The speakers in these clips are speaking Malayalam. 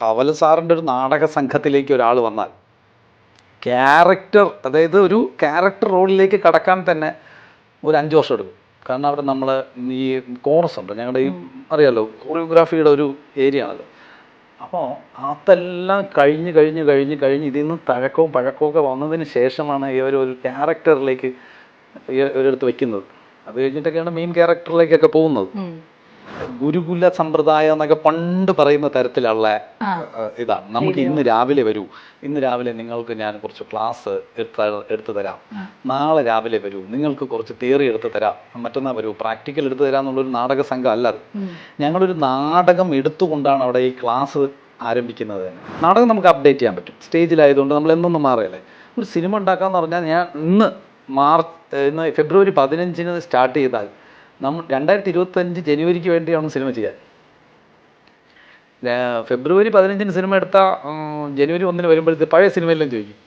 കവല സാറിൻ്റെ ഒരു നാടക സംഘത്തിലേക്ക് ഒരാൾ വന്നാൽ ക്യാരക്ടർ, അതായത് ഒരു ക്യാരക്ടർ റോളിലേക്ക് കടക്കാൻ തന്നെ ഒരു 5 വർഷം എടുക്കും. കാരണം അവിടെ നമ്മൾ ഈ കോറസ് ഉണ്ട്, ഞങ്ങളുടെ ഈ അറിയാലോ കോറിയോഗ്രാഫിയുടെ ഒരു ഏരിയ ആണല്ലോ. അപ്പോൾ അതെല്ലാം കഴിഞ്ഞ് ഇതിൽ നിന്ന് തഴക്കവും പഴക്കവും ഒക്കെ വന്നതിന് ശേഷമാണ് ഇവർ ഒരു ക്യാരക്ടറിലേക്ക് ഒരിടത്ത് വയ്ക്കുന്നത്. അത് കഴിഞ്ഞിട്ടൊക്കെയാണ് മെയിൻ ക്യാരക്ടറിലേക്കൊക്കെ പോകുന്നത്. ഗുരുകുല സമ്പ്രദായം എന്നൊക്കെ പണ്ട് പറയുന്ന തരത്തിലുള്ള ഇതാണ്. നമുക്ക് ഇന്ന് രാവിലെ നിങ്ങൾക്ക് ഞാൻ കുറച്ച് ക്ലാസ് എടുത്തു തരാം, നാളെ രാവിലെ വരൂ, നിങ്ങൾക്ക് കുറച്ച് തിയറി എടുത്തു തരാം, മറ്റന്നാൾ വരൂ, പ്രാക്ടിക്കൽ എടുത്തു തരാം എന്നുള്ളൊരു നാടക സംഘം അല്ല അത്. ഞങ്ങളൊരു നാടകം എടുത്തുകൊണ്ടാണ് അവിടെ ഈ ക്ലാസ് ആരംഭിക്കുന്നത് തന്നെ. നാടകം നമുക്ക് അപ്ഡേറ്റ് ചെയ്യാൻ പറ്റും, സ്റ്റേജിലായതുകൊണ്ട് നമ്മൾ എന്നൊന്നും മാറിയല്ലേ. ഒരു സിനിമ ഉണ്ടാക്കാന്ന് പറഞ്ഞാൽ ഞാൻ ഇന്ന് ഫെബ്രുവരി 15 സ്റ്റാർട്ട് ചെയ്താൽ നമ്മൾ 2025 ജനുവരിക്ക് വേണ്ടിയാണ് സിനിമ ചെയ്യാൻ. ഫെബ്രുവരി 15 സിനിമ എടുത്താൽ ജനുവരി 1 വരുമ്പോഴത്തെ പഴയ സിനിമയെല്ലാം ചോദിക്കും.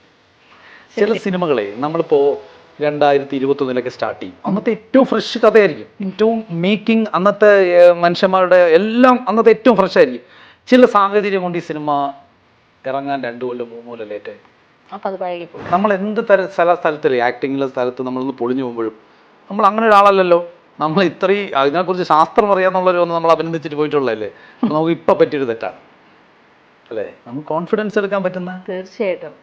ചില സിനിമകളെ നമ്മളിപ്പോൾ 2021 സ്റ്റാർട്ട് ചെയ്യും. അന്നത്തെ ഏറ്റവും ഫ്രഷ് കഥയായിരിക്കും, ഏറ്റവും മേക്കിംഗ്, അന്നത്തെ മനുഷ്യന്മാരുടെ എല്ലാം അന്നത്തെ ഏറ്റവും ഫ്രഷ് ആയിരിക്കും. ചില സാഹചര്യം കൊണ്ട് ഈ സിനിമ ഇറങ്ങാൻ 2 കൊല്ലം 3 കൊല്ലം ലേറ്റായി. നമ്മൾ എന്ത് സ്ഥലത്തില്ലേ, ആക്ടിങ്ങിലെ സ്ഥലത്ത് നമ്മളൊന്ന് പൊളിഞ്ഞു പോകുമ്പോഴും നമ്മൾ അങ്ങനെ ഒരാളല്ലല്ലോ. നമ്മൾ ഇത്രയും അതിനെക്കുറിച്ച് ശാസ്ത്രം അറിയാന്നുള്ളവർ ഒന്ന് നമ്മൾ അഭിനന്ദിച്ചിട്ട് പോയിട്ടുള്ളതല്ലേ. നമുക്ക് ഇപ്പം പറ്റിയൊരു തെറ്റാണ് അല്ലേ, നമുക്ക് കോൺഫിഡൻസ് എടുക്കാൻ പറ്റുന്ന. തീർച്ചയായിട്ടും.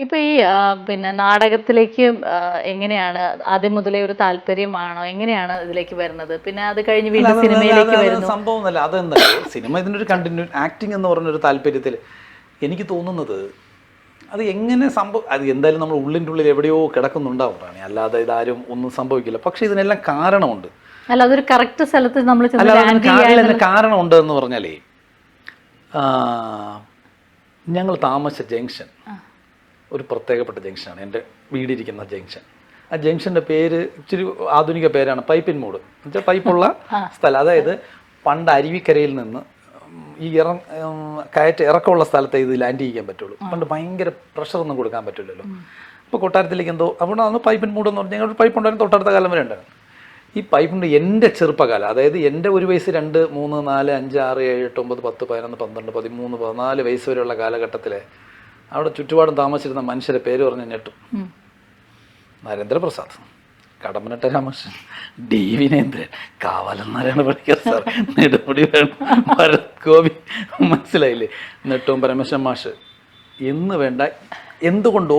ഇപ്പൊ ഈ പിന്നെ നാടകത്തിലേക്ക് എങ്ങനെയാണ് ആദ്യം മുതലേ ഒരു താല്പര്യമാണോ, എങ്ങനെയാണ് ഇതിലേക്ക് വരുന്നത്? പിന്നെ അത് കഴിഞ്ഞ് വീണ്ടും സിനിമയിലേക്ക് വരുന്നു. സംഭവം ഒന്നല്ല, അതെന്താ സിനിമ ഇതിനൊരു കണ്ടിന്യൂ ആക്ടിങ് എന്ന് പറഞ്ഞൊരു താല്പര്യത്തിൽ എനിക്ക് തോന്നുന്നത് അത് എങ്ങനെ അത് എന്തായാലും നമ്മൾ ഉള്ളിൻ്റെ ഉള്ളിൽ എവിടെയോ കിടക്കുന്നുണ്ടാവുന്നതാണ്, അല്ലാതെ ഇതാരും ഒന്നും സംഭവിക്കില്ല. പക്ഷെ ഇതിനെല്ലാം കാരണമുണ്ട്. അല്ല, അതൊരു കറക്റ്റ് സ്ഥലത്ത് നമ്മൾ കാരണമുണ്ട് എന്ന് പറഞ്ഞാലേ, ഞങ്ങൾ താമസിച്ച ജംഗ്ഷൻ ഒരു പ്രത്യേകപ്പെട്ട ജംഗ്ഷനാണ്, എൻ്റെ വീടിരിക്കുന്ന ജംഗ്ഷൻ. ആ ജംഗ്ഷൻ്റെ പേര് ഇച്ചിരി ആധുനിക പേരാണ് പൈപ്പിൻ മൂട്, എന്നുവെച്ചാൽ പൈപ്പുള്ള സ്ഥലം. അതായത് പണ്ട് അരുവിക്കരയിൽ നിന്ന് ഈ ഇറക്കമുള്ള സ്ഥലത്തെ ഇത് ലാൻഡ് ചെയ്യാൻ പറ്റുള്ളൂ. പണ്ട് ഭയങ്കര പ്രഷറൊന്നും കൊടുക്കാൻ പറ്റില്ലല്ലോ. അപ്പോൾ കൊട്ടാരത്തിലേക്ക് എന്തോ അവിടെ അന്ന് പൈപ്പിൻ മൂട് എന്ന് പറഞ്ഞാൽ ഞങ്ങൾ പൈപ്പ് ഉണ്ടായിരുന്നു, തൊട്ടടുത്ത കാലം വരെ ഉണ്ടായിരുന്നു. ഈ പൈപ്പുണ്ട് എൻ്റെ ചെറുപ്പകാലം, അതായത് എൻ്റെ 1 വയസ്സ് 2, 3, 4, 5, 6, 7, 8, 9, 10, 11, 12, 13, 14 വയസ്സ് വരെയുള്ള കാലഘട്ടത്തിൽ അവിടെ ചുറ്റുപാടും താമസിച്ചിരുന്ന മനുഷ്യരെ പേര് പറഞ്ഞ് ഞെട്ടും. നരേന്ദ്രപ്രസാദ്, കടമ്മനിട്ട രാമകൃഷ്ണൻ, ഡി വിനേന്ദ്രൻ, കാവാലം നാരായണ പണിക്കർ സാർ, നെടുമുടി ഭരത് ഗോപി, മനസ്സിലായില്ലേ, നെട്ടവും പരമേശ്വരൻ മാഷ് എന്ന് വേണ്ട എന്തുകൊണ്ടോ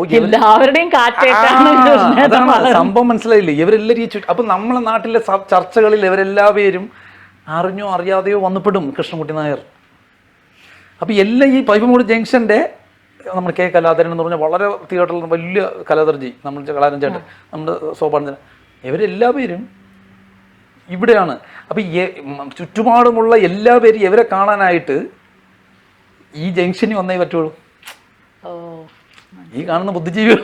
അതാണ് സംഭവം, മനസ്സിലായില്ലേ. ഇവരെല്ലാവരും ഈ അപ്പം നമ്മളെ നാട്ടിലെ ചർച്ചകളിൽ ഇവരെല്ലാവരും അറിഞ്ഞോ അറിയാതെയോ വന്നപ്പെടും കൃഷ്ണൻകുട്ടി നായർ. അപ്പം എല്ലാം ഈ പൈപ്പമൂട് ജംഗ്ഷൻ്റെ നമ്മൾ കെ കലാധരൻ എന്ന് പറഞ്ഞാൽ വളരെ തിയേറ്ററിൽ വലിയ കലാധർജി, നമ്മൾ കലാധരൻ ചേട്ടൻ, നമ്മുടെ സോപാനന്ദൻ, ഇവരെല്ലാവരും ഇവിടെയാണ്. അപ്പം ചുറ്റുപാടുമുള്ള എല്ലാവരും ഇവരെ കാണാനായിട്ട് ഈ ജംഗ്ഷനിൽ വന്നേ പറ്റുള്ളൂ. ഈ കാണുന്ന ബുദ്ധിജീവികൾ,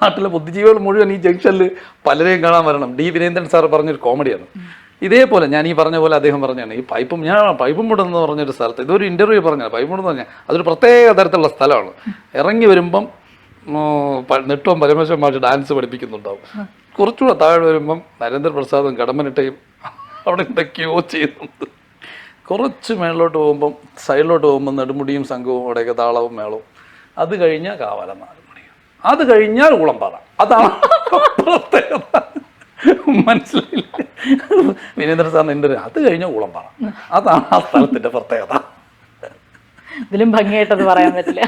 നാട്ടിലെ ബുദ്ധിജീവികൾ മുഴുവൻ ഈ ജംഗ്ഷനിൽ പലരെയും കാണാൻ വരണം. ഡി വിനേന്ദ്രൻ സാർ പറഞ്ഞൊരു കോമഡിയാണ്. ഇതേപോലെ ഞാൻ ഈ പറഞ്ഞ പോലെ അദ്ദേഹം പറഞ്ഞാണ് ഈ പൈപ്പുംമൂട് എന്ന് പറഞ്ഞൊരു സ്ഥലത്ത്, ഇതൊരു ഇൻ്റർവ്യൂ പറഞ്ഞാൽ പൈപ്പുംമൂട് എന്ന് പറഞ്ഞാൽ അതൊരു പ്രത്യേക തരത്തിലുള്ള സ്ഥലമാണ്. ഇറങ്ങി വരുമ്പം നെട്ടവും പരമേശ്വരൻ മാഷ് ഡാൻസ് പഠിപ്പിക്കുന്നുണ്ടാവും. കുറച്ചുകൂടെ താഴെ വരുമ്പം നരേന്ദ്രപ്രസാദും കടമ്മനിട്ടയും അവിടെ എന്തൊക്കെയോ ചെയ്യുന്നുണ്ട്. കുറച്ച് മേളിലോട്ട് പോകുമ്പം സൈഡിലോട്ട് പോകുമ്പം നെടുമുടിയും സംഘവും അവിടെയൊക്കെ താളവും മേളവും. അത് കഴിഞ്ഞാൽ കാവാലം 4 മണി, അത് കഴിഞ്ഞാൽ ഊളംപാറ. അതാണ് പ്രത്യേകത, മനസ്സിലായില്ലേ. വിനേന്ദ്ര സാറിന് എൻ്റെ അത് കഴിഞ്ഞാൽ ഊളംപാറ, അതാണ് ആ സ്ഥലത്തിൻ്റെ പ്രത്യേകത. ഇതിലും ഭംഗിയായിട്ടത് പറയാൻ പറ്റില്ല.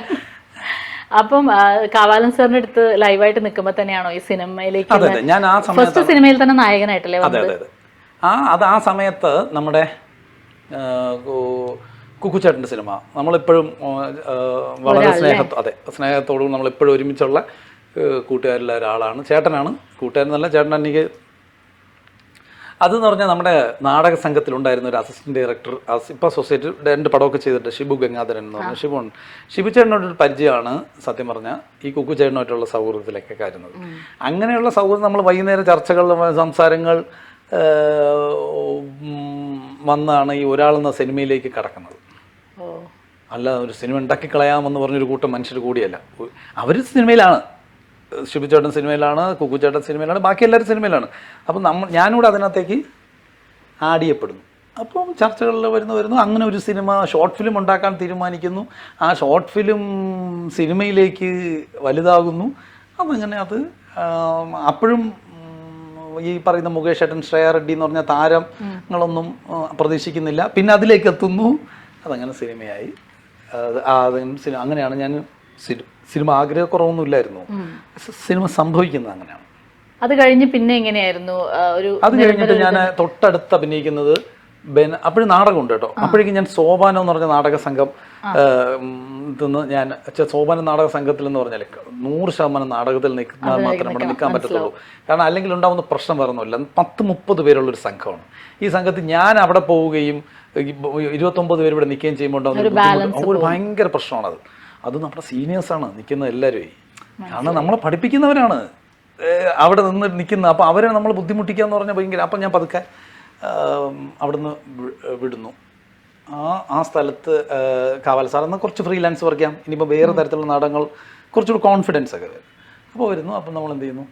അപ്പം കാവാലൻ സാറിന്റെ അടുത്ത് ലൈവായിട്ട് നിൽക്കുമ്പോൾ തന്നെയാണോ ഈ സിനിമയിലേക്ക്? അതെ, ഞാൻ ആ സമയത്ത് സിനിമയിൽ തന്നെ നായകനായിട്ടല്ലേ? അതെ അതെ അതെ. അത് ആ സമയത്ത് നമ്മുടെ കുക്കുച്ചേട്ടൻ്റെ സിനിമ നമ്മളിപ്പോഴും വളരെ സ്നേഹത്തോടും നമ്മളെപ്പോഴും ഒരുമിച്ചുള്ള കൂട്ടുകാരിലെ ഒരാളാണ്. ചേട്ടനാണ്, കൂട്ടുകാരെന്നല്ല, ചേട്ടൻ എനിക്ക് അതെന്ന് പറഞ്ഞാൽ നമ്മുടെ നാടക സംഘത്തിലുണ്ടായിരുന്ന ഒരു അസിസ്റ്റന്റ് ഡയറക്ടർ, ഇപ്പോൾ സൊസൈറ്റി എൻ്റെ പടമൊക്കെ ചെയ്തിട്ട് ഷിബു ഗംഗാധരൻ എന്ന് പറഞ്ഞ ഷിബു ചേട്ടനോടൊരു പരിചയമാണ് സത്യം പറഞ്ഞാൽ ഈ കുക്കു ചേട്ടനായിട്ടുള്ള സൗഹൃദത്തിലൊക്കെ കാര്യന്നത്. അങ്ങനെയുള്ള സൗഹൃദം നമ്മൾ വൈകുന്നേരം ചർച്ചകൾ, സംസാരങ്ങൾ വന്നാണ് ഈ ഒരാളെന്ന സിനിമയിലേക്ക് കടക്കുന്നത്. അല്ല ഒരു സിനിമ ഉണ്ടാക്കി കളയാമെന്ന് പറഞ്ഞൊരു കൂട്ടം മനുഷ്യർ കൂടിയല്ല, അവർ സിനിമയിലാണ്, ഷിബുചേട്ടൻ സിനിമയിലാണ്, കുക്കുചേട്ടൻ സിനിമയിലാണ്, ബാക്കി എല്ലാവരും സിനിമയിലാണ്. അപ്പം ഞാനിവിടെ അതിനകത്തേക്ക് ആഡ് ചെയ്യപ്പെടുന്നു. അപ്പം ചർച്ചകളിൽ വരുന്നു അങ്ങനെ ഒരു സിനിമ ഷോർട്ട് ഫിലിം ഉണ്ടാക്കാൻ തീരുമാനിക്കുന്നു. ആ ഷോർട്ട് ഫിലിം സിനിമയിലേക്ക് വലുതാകുന്നു. അതങ്ങനെ അപ്പോഴും ഈ പറയുന്ന മുകേഷ് ഏട്ടൻ, ശ്രേയ റെഡ്ഡി എന്ന് പറഞ്ഞ താരങ്ങളൊന്നും പ്രതീക്ഷിക്കുന്നില്ല. പിന്നെ അതിലേക്ക് എത്തുന്നു, അതങ്ങനെ സിനിമയായി. അങ്ങനെയാണ് ഞാൻ സിനിമ ആഗ്രഹക്കുറവൊന്നും ഇല്ലായിരുന്നു, സിനിമ സംഭവിക്കുന്നത് അങ്ങനെയാണ്. അത് കഴിഞ്ഞ് പിന്നെ എങ്ങനെയായിരുന്നു? അത് കഴിഞ്ഞിട്ട് ഞാൻ തൊട്ടടുത്ത് അഭിനയിക്കുന്നത് അപ്പോഴും നാടകമുണ്ട് കേട്ടോ. അപ്പോഴേക്കും ഞാൻ സോപാനം എന്ന് പറഞ്ഞ നാടക സംഘം ഞാൻ സോപാനം നാടക സംഘത്തിൽ എന്ന് പറഞ്ഞാൽ 100% നാടകത്തിൽ നിൽക്കാൻ മാത്രമേ ഇവിടെ നിൽക്കാൻ പറ്റത്തുള്ളൂ. കാരണം അല്ലെങ്കിൽ ഉണ്ടാവുന്ന പ്രശ്നം വേറൊന്നുമില്ല. 10-30 പേരുള്ളൊരു സംഘമാണ്. ഈ സംഘത്തിൽ ഞാൻ അവിടെ പോവുകയും 29 പേര് ഇവിടെ നിൽക്കുകയും ചെയ്യുമ്പോൾ ഉണ്ടാവുന്ന ഒരു ഭയങ്കര പ്രശ്നമാണത്. അത് നമ്മുടെ സീനിയേഴ്സാണ് നിൽക്കുന്ന എല്ലാവരും. കാരണം നമ്മളെ പഠിപ്പിക്കുന്നവരാണ് അവിടെ നിന്ന് നിൽക്കുന്നത്. അപ്പോൾ അവരെ നമ്മൾ ബുദ്ധിമുട്ടിക്കുക എന്ന് പറഞ്ഞാൽ ഭയങ്കര. അപ്പം ഞാൻ പതുക്കെ അവിടുന്ന് വിടുന്നു. ആ സ്ഥലത്ത് കാവൽ സാർ എന്നാൽ കുറച്ച് ഫ്രീലാൻസ് വർക്ക് ചെയ്യാം, ഇനിയിപ്പോൾ വേറെ തരത്തിലുള്ള നാടകങ്ങൾ കുറച്ചുകൂടി കോൺഫിഡൻസ് ഒക്കെ വരും. അപ്പോൾ വരുന്നു. അപ്പം നമ്മൾ എന്ത് ചെയ്യുന്നു,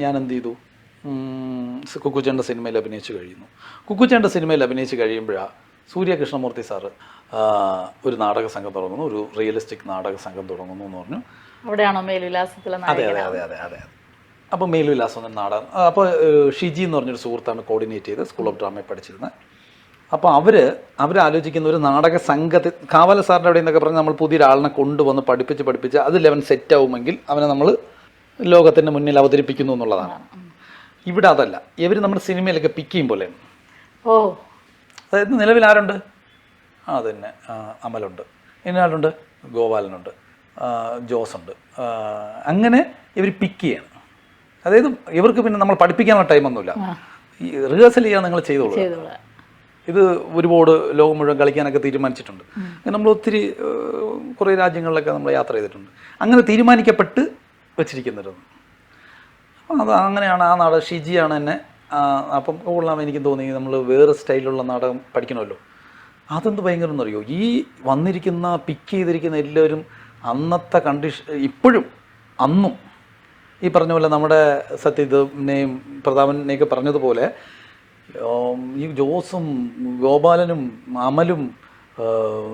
ഞാൻ എന്ത് ചെയ്തു, കുക്കുച്ചേട്ടൻ്റെ സിനിമയിൽ അഭിനയിച്ച് കഴിയുന്നു. കുക്കുച്ചേട്ടൻ്റെ സിനിമയിൽ അഭിനയിച്ച് കഴിയുമ്പോഴാണ് സൂര്യ കൃഷ്ണമൂർത്തി സാറ് ഒരു നാടക സംഘം തുടങ്ങുന്നു, ഒരു റിയലിസ്റ്റിക് നാടക സംഘം തുടങ്ങുന്നു എന്ന് പറഞ്ഞു. അവിടെയാണോ മേൽവിലാസത്തിലെ? അതെ. അപ്പോൾ മേൽവിലാസം എന്ന നാടകം. അപ്പോൾ ഷിജി എന്ന് പറഞ്ഞൊരു സുഹൃത്താണ് കോർഡിനേറ്റ് ചെയ്ത് സ്കൂൾ ഓഫ് ഡ്രാമയിൽ പഠിച്ചിരുന്നത്. അപ്പോൾ അവർ ആലോചിക്കുന്ന ഒരു നാടക സംഘത്തിൽ കാവല സാറിൻ്റെ അവിടെ നിന്നൊക്കെ പറഞ്ഞ് നമ്മൾ പുതിയൊരാളിനെ കൊണ്ടുവന്ന് പഠിപ്പിച്ച് അത് ലെവൻ സെറ്റ് ആവുമെങ്കിൽ അവനെ നമ്മൾ ലോകത്തിൻ്റെ മുന്നിൽ അവതരിപ്പിക്കുന്നു എന്നുള്ളതാണ്. ഇവിടെ അതല്ല, ഇവർ നമ്മുടെ സിനിമയിലൊക്കെ പിക്ക് ചെയ്യും പോലെയാണ്. അതായത് നിലവിൽ ആരുണ്ട്? അതന്നെ അമലുണ്ട്, ഇന്നാളുണ്ട്, ഗോപാലനുണ്ട്, ജോസുണ്ട്. അങ്ങനെ ഇവർ പിക്ക് ചെയ്യണം. അതായത് ഇവർക്ക് പിന്നെ നമ്മൾ പഠിപ്പിക്കാനുള്ള ടൈമൊന്നുമില്ല. ഈ റിഹേഴ്സൽ ചെയ്യാൻ നിങ്ങൾ ചെയ്തോളൂ. ഇത് ഒരുപാട് ലോകം മുഴുവൻ കളിക്കാനൊക്കെ തീരുമാനിച്ചിട്ടുണ്ട്. നമ്മൾ ഒത്തിരി കുറേ രാജ്യങ്ങളിലൊക്കെ നമ്മൾ യാത്ര ചെയ്തിട്ടുണ്ട്. അങ്ങനെ തീരുമാനിക്കപ്പെട്ട് വെച്ചിരിക്കുന്നത്. അപ്പം അത് അങ്ങനെയാണ് ആ നാടകം. ഷിജിയാണ് എന്നെ അപ്പം കൊള്ളാം എനിക്ക് തോന്നി, നമ്മൾ വേറെ സ്റ്റൈലുള്ള നാടകം പഠിക്കണമല്ലോ. അതെന്ത് ഭയങ്കരം എന്നറിയോ, ഈ വന്നിരിക്കുന്ന പിക്ക് ചെയ്തിരിക്കുന്ന എല്ലാവരും അന്നത്തെ ഇപ്പോഴും അന്നും ഈ പറഞ്ഞ പോലെ നമ്മുടെ സത്യജിത്തിനെയും പ്രതാപനെയൊക്കെ പറഞ്ഞതുപോലെ ഈ ജോസും ഗോപാലനും അമലും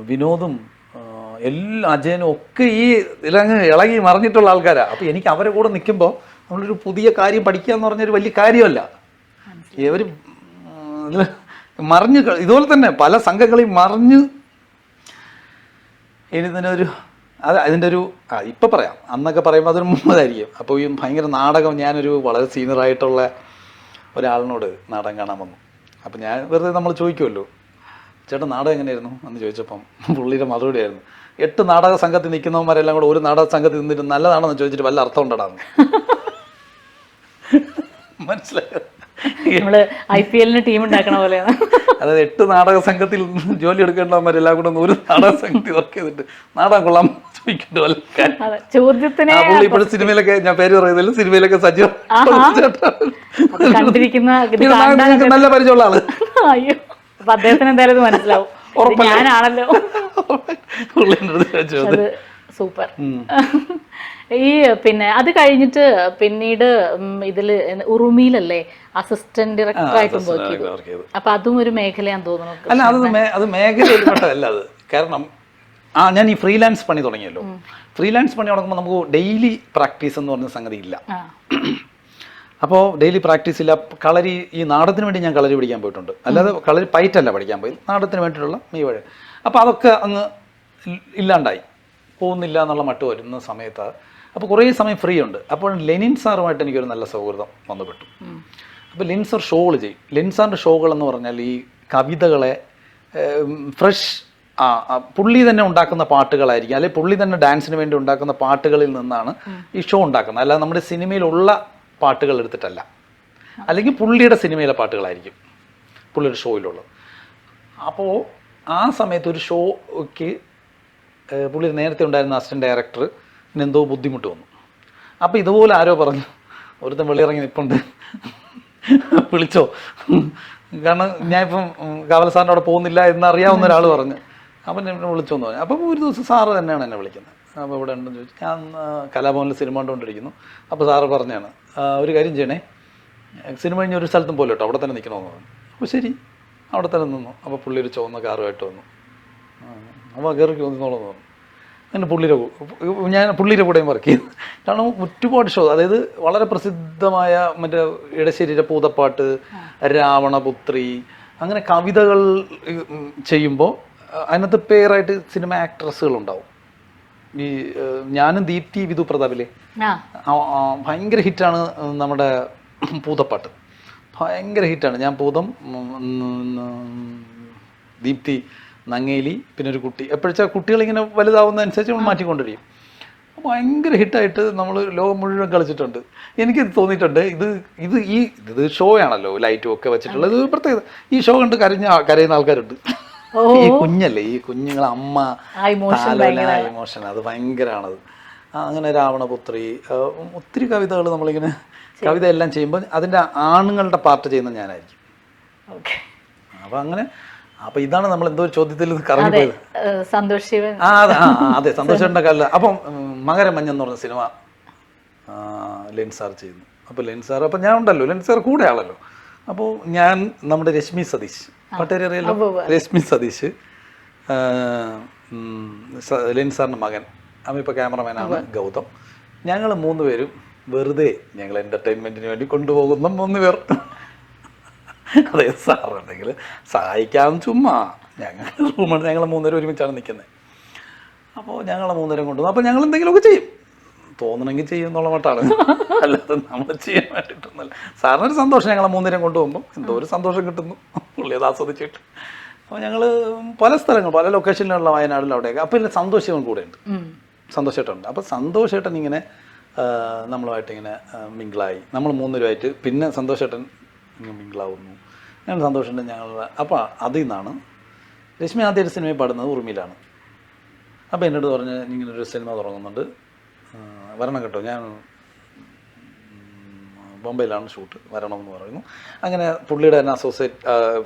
വിനോദും അജയനും ഒക്കെ ഈ ഇതിലങ്ങ് ഇളകി മറിഞ്ഞിട്ടുള്ള ആൾക്കാരാണ്. അപ്പോൾ എനിക്ക് അവരെ കൂടെ നിൽക്കുമ്പോൾ നമ്മളൊരു പുതിയ കാര്യം പഠിക്കുക എന്ന് പറഞ്ഞൊരു വലിയ കാര്യമല്ല. ഇവർ മറിഞ്ഞ് ഇതുപോലെ തന്നെ പല സംഘങ്ങളെയും മറിഞ്ഞ് ഇതിനൊരു അതിൻ്റെ ഒരു ഇപ്പം പറയാം, അന്നൊക്കെ പറയുമ്പോൾ അതൊരു മുമ്പതായിരിക്കും. അപ്പോൾ ഈ ഭയങ്കര നാടകം, ഞാനൊരു വളരെ സീനിയറായിട്ടുള്ള ഒരാളിനോട് നാടകം കാണാൻ വന്നു. അപ്പം ഞാൻ വെറുതെ നമ്മൾ ചോദിക്കുമല്ലോ, ചേട്ടൻ നാടകം എങ്ങനെയായിരുന്നു എന്ന് ചോദിച്ചപ്പം പുള്ളിയുടെ മറുപടി ആയിരുന്നു, 8 നാടക സംഘത്തിൽ നിൽക്കുന്നവന്മാരെല്ലാം കൂടെ ഒരു നാടക സംഘത്തിൽ നിന്നിട്ട് നല്ലതാണെന്ന് ചോദിച്ചിട്ട് വല്ല അർത്ഥം ഉണ്ടാകുന്നു. മനസ്സിലായോ? നമ്മള് IPL ടീം ഉണ്ടാക്കണ പോലെയാണ്. അതായത് 8 നാടക സംഘത്തിൽ ജോലി എടുക്കേണ്ടവന്മാരെല്ലാം കൂടെ ഒരു നാടക സംഘത്തിൽ വർക്ക് ചെയ്തിട്ട് നാടകം കൊള്ളാം ചോദ്യത്തിന് പുള്ളി ഇപ്പോഴും സിനിമയിലൊക്കെ, ഞാൻ പേര് പറയുന്നില്ല, സിനിമയിലൊക്കെ സജീവം നല്ല പരിചയമുള്ള ആള്. അയ്യോ, അപ്പൊ അദ്ദേഹത്തിന് എന്തായാലും മനസ്സിലാവും, ഞാനാണല്ലോ. സൂപ്പർ. ഈ പിന്നെ അത് കഴിഞ്ഞിട്ട് പിന്നീട് ഇതില് ഉറുമിയിലല്ലേ അസിസ്റ്റന്റ് ഡയറക്ടറായിട്ടും വർക്ക് ചെയ്തു. അപ്പൊ അതും ഒരു മേഖലയാന്ന് തോന്നുന്നു. അല്ല, അത് മേഖലയിൽപ്പെട്ടതല്ല. അത് കാരണം ഞാൻ ഈ ഫ്രീലാൻസ് പണി തുടങ്ങിയല്ലോ. ഫ്രീലാൻസ് പണി തുടങ്ങുമ്പോൾ നമുക്ക് ഡെയിലി പ്രാക്ടീസ് എന്ന് പറഞ്ഞ സംഗതി ഇല്ല. അപ്പോൾ ഡെയിലി പ്രാക്ടീസ് ഇല്ല. കളരി, ഈ നാടകത്തിന് വേണ്ടി ഞാൻ കളരി പഠിക്കാൻ പോയിട്ടുണ്ട്, അല്ലാതെ കളരി പയറ്റല്ല പഠിക്കാൻ പോയി, നാടകത്തിന് വേണ്ടിയിട്ടുള്ള വഴി. അപ്പോൾ അതൊക്കെ അങ്ങ് ഇല്ലാണ്ടായി, പോകുന്നില്ല എന്നുള്ള മട്ട് വരുന്ന സമയത്ത് അപ്പോൾ കുറേ സമയം ഫ്രീ ഉണ്ട്. അപ്പോൾ ലെനിൻ സാറുമായിട്ട് എനിക്കൊരു നല്ല സൗഹൃദം വന്നുപെട്ടു. അപ്പോൾ ലെനിൻ സാർ ഷോകൾ ചെയ്യും. ലെനിൻ സാറിൻ്റെ ഷോകളെന്ന് പറഞ്ഞാൽ ഈ കവിതകളെ ഫ്രഷ് പുള്ളി തന്നെ ഉണ്ടാക്കുന്ന പാട്ടുകളായിരിക്കും, അല്ലെങ്കിൽ പുള്ളി തന്നെ ഡാൻസിന് വേണ്ടി ഉണ്ടാക്കുന്ന പാട്ടുകളിൽ നിന്നാണ് ഈ ഷോ ഉണ്ടാക്കുന്നത്. അല്ലാതെ നമ്മുടെ സിനിമയിലുള്ള പാട്ടുകൾ എടുത്തിട്ടല്ല, അല്ലെങ്കിൽ പുള്ളിയുടെ സിനിമയിലെ പാട്ടുകളായിരിക്കും പുള്ളിയുടെ ഷോയിലുള്ളത്. അപ്പോൾ ആ സമയത്ത് ഒരു ഷോയ്ക്ക് പുള്ളി നേരത്തെ ഉണ്ടായിരുന്ന അസിസ്റ്റന്റ് ഡയറക്ടറിന് എന്തോ ബുദ്ധിമുട്ട് വന്നു. അപ്പോൾ ഇതുപോലെ ആരോ പറഞ്ഞു, ഒരുത്തൻ വെളിയിറങ്ങി നിൽപ്പുണ്ട്, വിളിച്ചോ, കാരണം ഞാനിപ്പം കാവൽ സാറിൻ്റെ അവിടെ പോകുന്നില്ല എന്നറിയാവുന്ന ഒരാൾ പറഞ്ഞു. അപ്പം എന്നെ വിളിച്ചോന്ന് പറഞ്ഞു. അപ്പം ഒരു ദിവസം സാറ് തന്നെയാണ് എന്നെ വിളിക്കുന്നത്. അപ്പോൾ ഇവിടെ ഉണ്ടെന്ന് ചോദിച്ചു. ഞാൻ കലാഭവനിൽ സിനിമ കണ്ടുകൊണ്ടിരിക്കുന്നു. അപ്പോൾ സാറ് പറഞ്ഞാണ് ഒരു കാര്യം ചെയ്യണേ, സിനിമ കഴിഞ്ഞ് ഒരു സ്ഥലത്തും പോലെ കേട്ടോ, അവിടെ തന്നെ നിൽക്കണമെന്ന് പറഞ്ഞു. അപ്പോൾ ശരി, അവിടെ തന്നെ നിന്നു. അപ്പോൾ പുള്ളി ഒരു ചുവന്ന കാറുമായിട്ട് വന്നു. അപ്പോൾ കയറി വന്നോളെന്ന് പറഞ്ഞു. അങ്ങനെ പുള്ളിയുടെ കൂടെയും വർക്ക് ചെയ്തു. കാരണം ഒരുപാട് ഷോ, അതായത് വളരെ പ്രസിദ്ധമായ മറ്റേ ഇടശ്ശേരിയുടെ പൂതപ്പാട്ട്, രാവണപുത്രി, അങ്ങനെ കവിതകൾ ചെയ്യുമ്പോൾ അതിനകത്ത് പേരായിട്ട് സിനിമ ആക്ട്രസ്സുകളുണ്ടാവും. ഈ ഞാനും ദീപ്തി വിധു പ്രതാപിലെ ഭയങ്കര ഹിറ്റാണ് നമ്മുടെ പൂതപ്പാട്ട്, ഭയങ്കര ഹിറ്റാണ്. ഞാൻ പൂതം, ദീപ്തി നങ്ങേലി, പിന്നെ ഒരു കുട്ടി. എപ്പോഴാ കുട്ടികളിങ്ങനെ വലുതാവുന്നതനുസരിച്ച് നമ്മൾ മാറ്റിക്കൊണ്ടിരിക്കും. ഭയങ്കര ഹിറ്റായിട്ട് നമ്മൾ ലോകം മുഴുവൻ കളിച്ചിട്ടുണ്ട്. എനിക്ക് തോന്നിയിട്ടുണ്ട് ഇത് ഷോ ആണല്ലോ, ലൈറ്റും ഒക്കെ വെച്ചിട്ടുള്ളത്. ഇത് പ്രത്യേകത, ഈ ഷോ കണ്ട് കരയുന്ന ആൾക്കാരുണ്ട്. ഈ കുഞ്ഞല്ലേ, ഈ കുഞ്ഞുങ്ങളെ അമ്മ ഇമോഷൻ, അത് ഭയങ്കരമാണത്. അങ്ങനെ രാവണപുത്രി, ഒത്തിരി കവിതകൾ നമ്മളിങ്ങനെ കവിത എല്ലാം ചെയ്യുമ്പോൾ അതിൻ്റെ ആണുങ്ങളുടെ പാർട്ട് ചെയ്യുന്നത് ഞാനായിരിക്കും. അപ്പം ഇതാണ് നമ്മൾ എന്തോ ഒരു ചോദ്യത്തിൽ കറങ്ങിപ്പോയത്. അതെ, സന്തോഷേട്ടൻ്റെ കാലിൽ. അപ്പം മകരമഞ്ഞെന്ന് പറഞ്ഞ സിനിമ ലെൻസാർ ചെയ്യുന്നു. അപ്പോൾ ലെൻസാർ, അപ്പം ഞാൻ ഉണ്ടല്ലോ, ലെൻസാർ കൂടെ ആളല്ലോ. അപ്പോൾ ഞാൻ നമ്മുടെ രശ്മി സതീഷ്, പട്ടേരിയറിയല്ലോ, രശ്മി സതീഷ്, ലെൻസാറിൻ്റെ മകൻ, അവൻ ഇപ്പോൾ ക്യാമറമാനാണ്, ഗൗതം. ഞങ്ങൾ 3 പേരും വെറുതെ ഞങ്ങൾ എൻ്റർടൈൻമെൻറ്റിന് വേണ്ടി കൊണ്ടുപോകുന്ന 3 പേർ. അതെ, സാറുണ്ടെങ്കിൽ സഹായിക്കാം, ചുമ്മാ ഞങ്ങൾ 3 പേരും ഒരുമിച്ചാണ് നിൽക്കുന്നത്. അപ്പോൾ ഞങ്ങൾ 3 പേരും കൊണ്ടുപോകും. അപ്പോൾ ഞങ്ങൾ എന്തെങ്കിലുമൊക്കെ ചെയ്യും, തോന്നണമെങ്കിൽ ചെയ്യും എന്നുള്ള മട്ടാണ്, അല്ലാതെ നമ്മൾ ചെയ്യാൻ വേണ്ടിയിട്ടൊന്നുമല്ല. സാറിനൊരു സന്തോഷം, ഞങ്ങളെ 3 പേരും കൊണ്ടുപോകുമ്പോൾ എന്തോ ഒരു സന്തോഷം കിട്ടുന്നു, പുള്ളി അത് ആസ്വദിച്ചിട്ട്. അപ്പോൾ ഞങ്ങൾ പല സ്ഥലങ്ങൾ, പല ലൊക്കേഷനിലുള്ള വയനാട്ടിൽ അവിടെയൊക്കെ. അപ്പോൾ ഇതിൽ സന്തോഷവും കൂടെ ഉണ്ട്, സന്തോഷേട്ടുണ്ട്. അപ്പോൾ സന്തോഷേട്ടൻ ഇങ്ങനെ നമ്മളുമായിട്ടിങ്ങനെ മിങ്കിളായി, നമ്മൾ 3 പേരുമായിട്ട്. പിന്നെ സന്തോഷേട്ടൻ മിങ്കിളാവുന്നു, ഞങ്ങൾ സന്തോഷമുണ്ട് ഞങ്ങൾ. അപ്പോൾ അതിൽ നിന്നാണ് രശ്മി ആദ്യമായിട്ട് സിനിമയിൽ പാടുന്നത് ഉറുമിയിലാണ്. അപ്പോൾ എന്നോട് പറഞ്ഞ് ഇങ്ങനൊരു സിനിമ തുടങ്ങുന്നുണ്ട്, വരണം കേട്ടോ, ഞാൻ ബോംബെയിലാണ് ഷൂട്ട്, വരണമെന്ന് പറയുന്നു. അങ്ങനെ പുള്ളിയുടെ തന്നെ അസോസിയേറ്റ്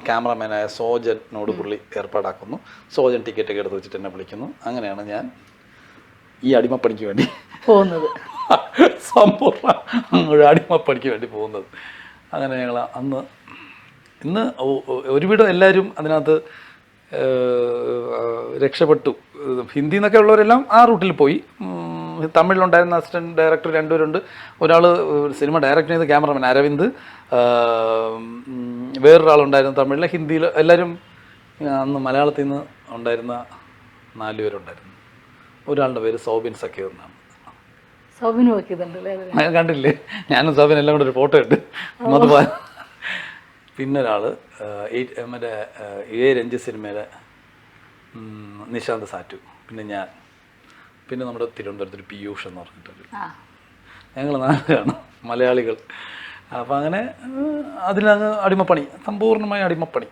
ക്യാമറമാനായ സോജനോട് പുള്ളി ഏർപ്പാടാക്കുന്നു. സോജൻ ടിക്കറ്റൊക്കെ എടുത്ത് വെച്ചിട്ട് എന്നെ വിളിക്കുന്നു. അങ്ങനെയാണ് ഞാൻ ഈ അടിമപ്പണിക്ക് വേണ്ടി പോകുന്നത്, സമ്പൂർണ്ണ അടിമപ്പണിക്ക് വേണ്ടി പോകുന്നത്. അങ്ങനെ ഞങ്ങൾ ഇന്ന് ഒരുവിധ എല്ലാവരും അതിനകത്ത് രക്ഷപ്പെട്ടു. ഹിന്ദി എന്നൊക്കെ ഉള്ളവരെല്ലാം ആ റൂട്ടിൽ പോയി. തമിഴിലുണ്ടായിരുന്ന അസിസ്റ്റൻറ്റ് ഡയറക്ടർ 2 പേരുണ്ട്. ഒരാൾ സിനിമ ഡയറക്റ്റ് ചെയ്ത ക്യാമറമാൻ അരവിന്ദ്, വേറൊരാളുണ്ടായിരുന്നു തമിഴിൽ. ഹിന്ദിയിൽ എല്ലാവരും അന്ന് മലയാളത്തിൽ നിന്ന് ഉണ്ടായിരുന്ന 4 പേരുണ്ടായിരുന്നു. ഒരാളുടെ പേര് സോബിൻ സക്കീർ എന്നാണ്. കണ്ടില്ലേ, ഞാനും സോബിൻ എല്ലാം കൂടെ ഒരു ഫോട്ടോ ഉണ്ട്, മധുബാൻ. പിന്നെ ഒരാൾ മറ്റേ രഞ്ജിത്ത് സിനിമയിലെ നിശാന്ത് സാറ്റു, പിന്നെ ഞാൻ, പിന്നെ നമ്മുടെ തിരുവനന്തപുരത്തൊരു പീയൂഷ് എന്ന് പറഞ്ഞിട്ടൊരു, ഞങ്ങൾ 4 പേരാണ് മലയാളികൾ. അപ്പം അങ്ങനെ അതിലങ്ങ് അടിമപ്പണി, സമ്പൂർണ്ണമായ അടിമപ്പണി.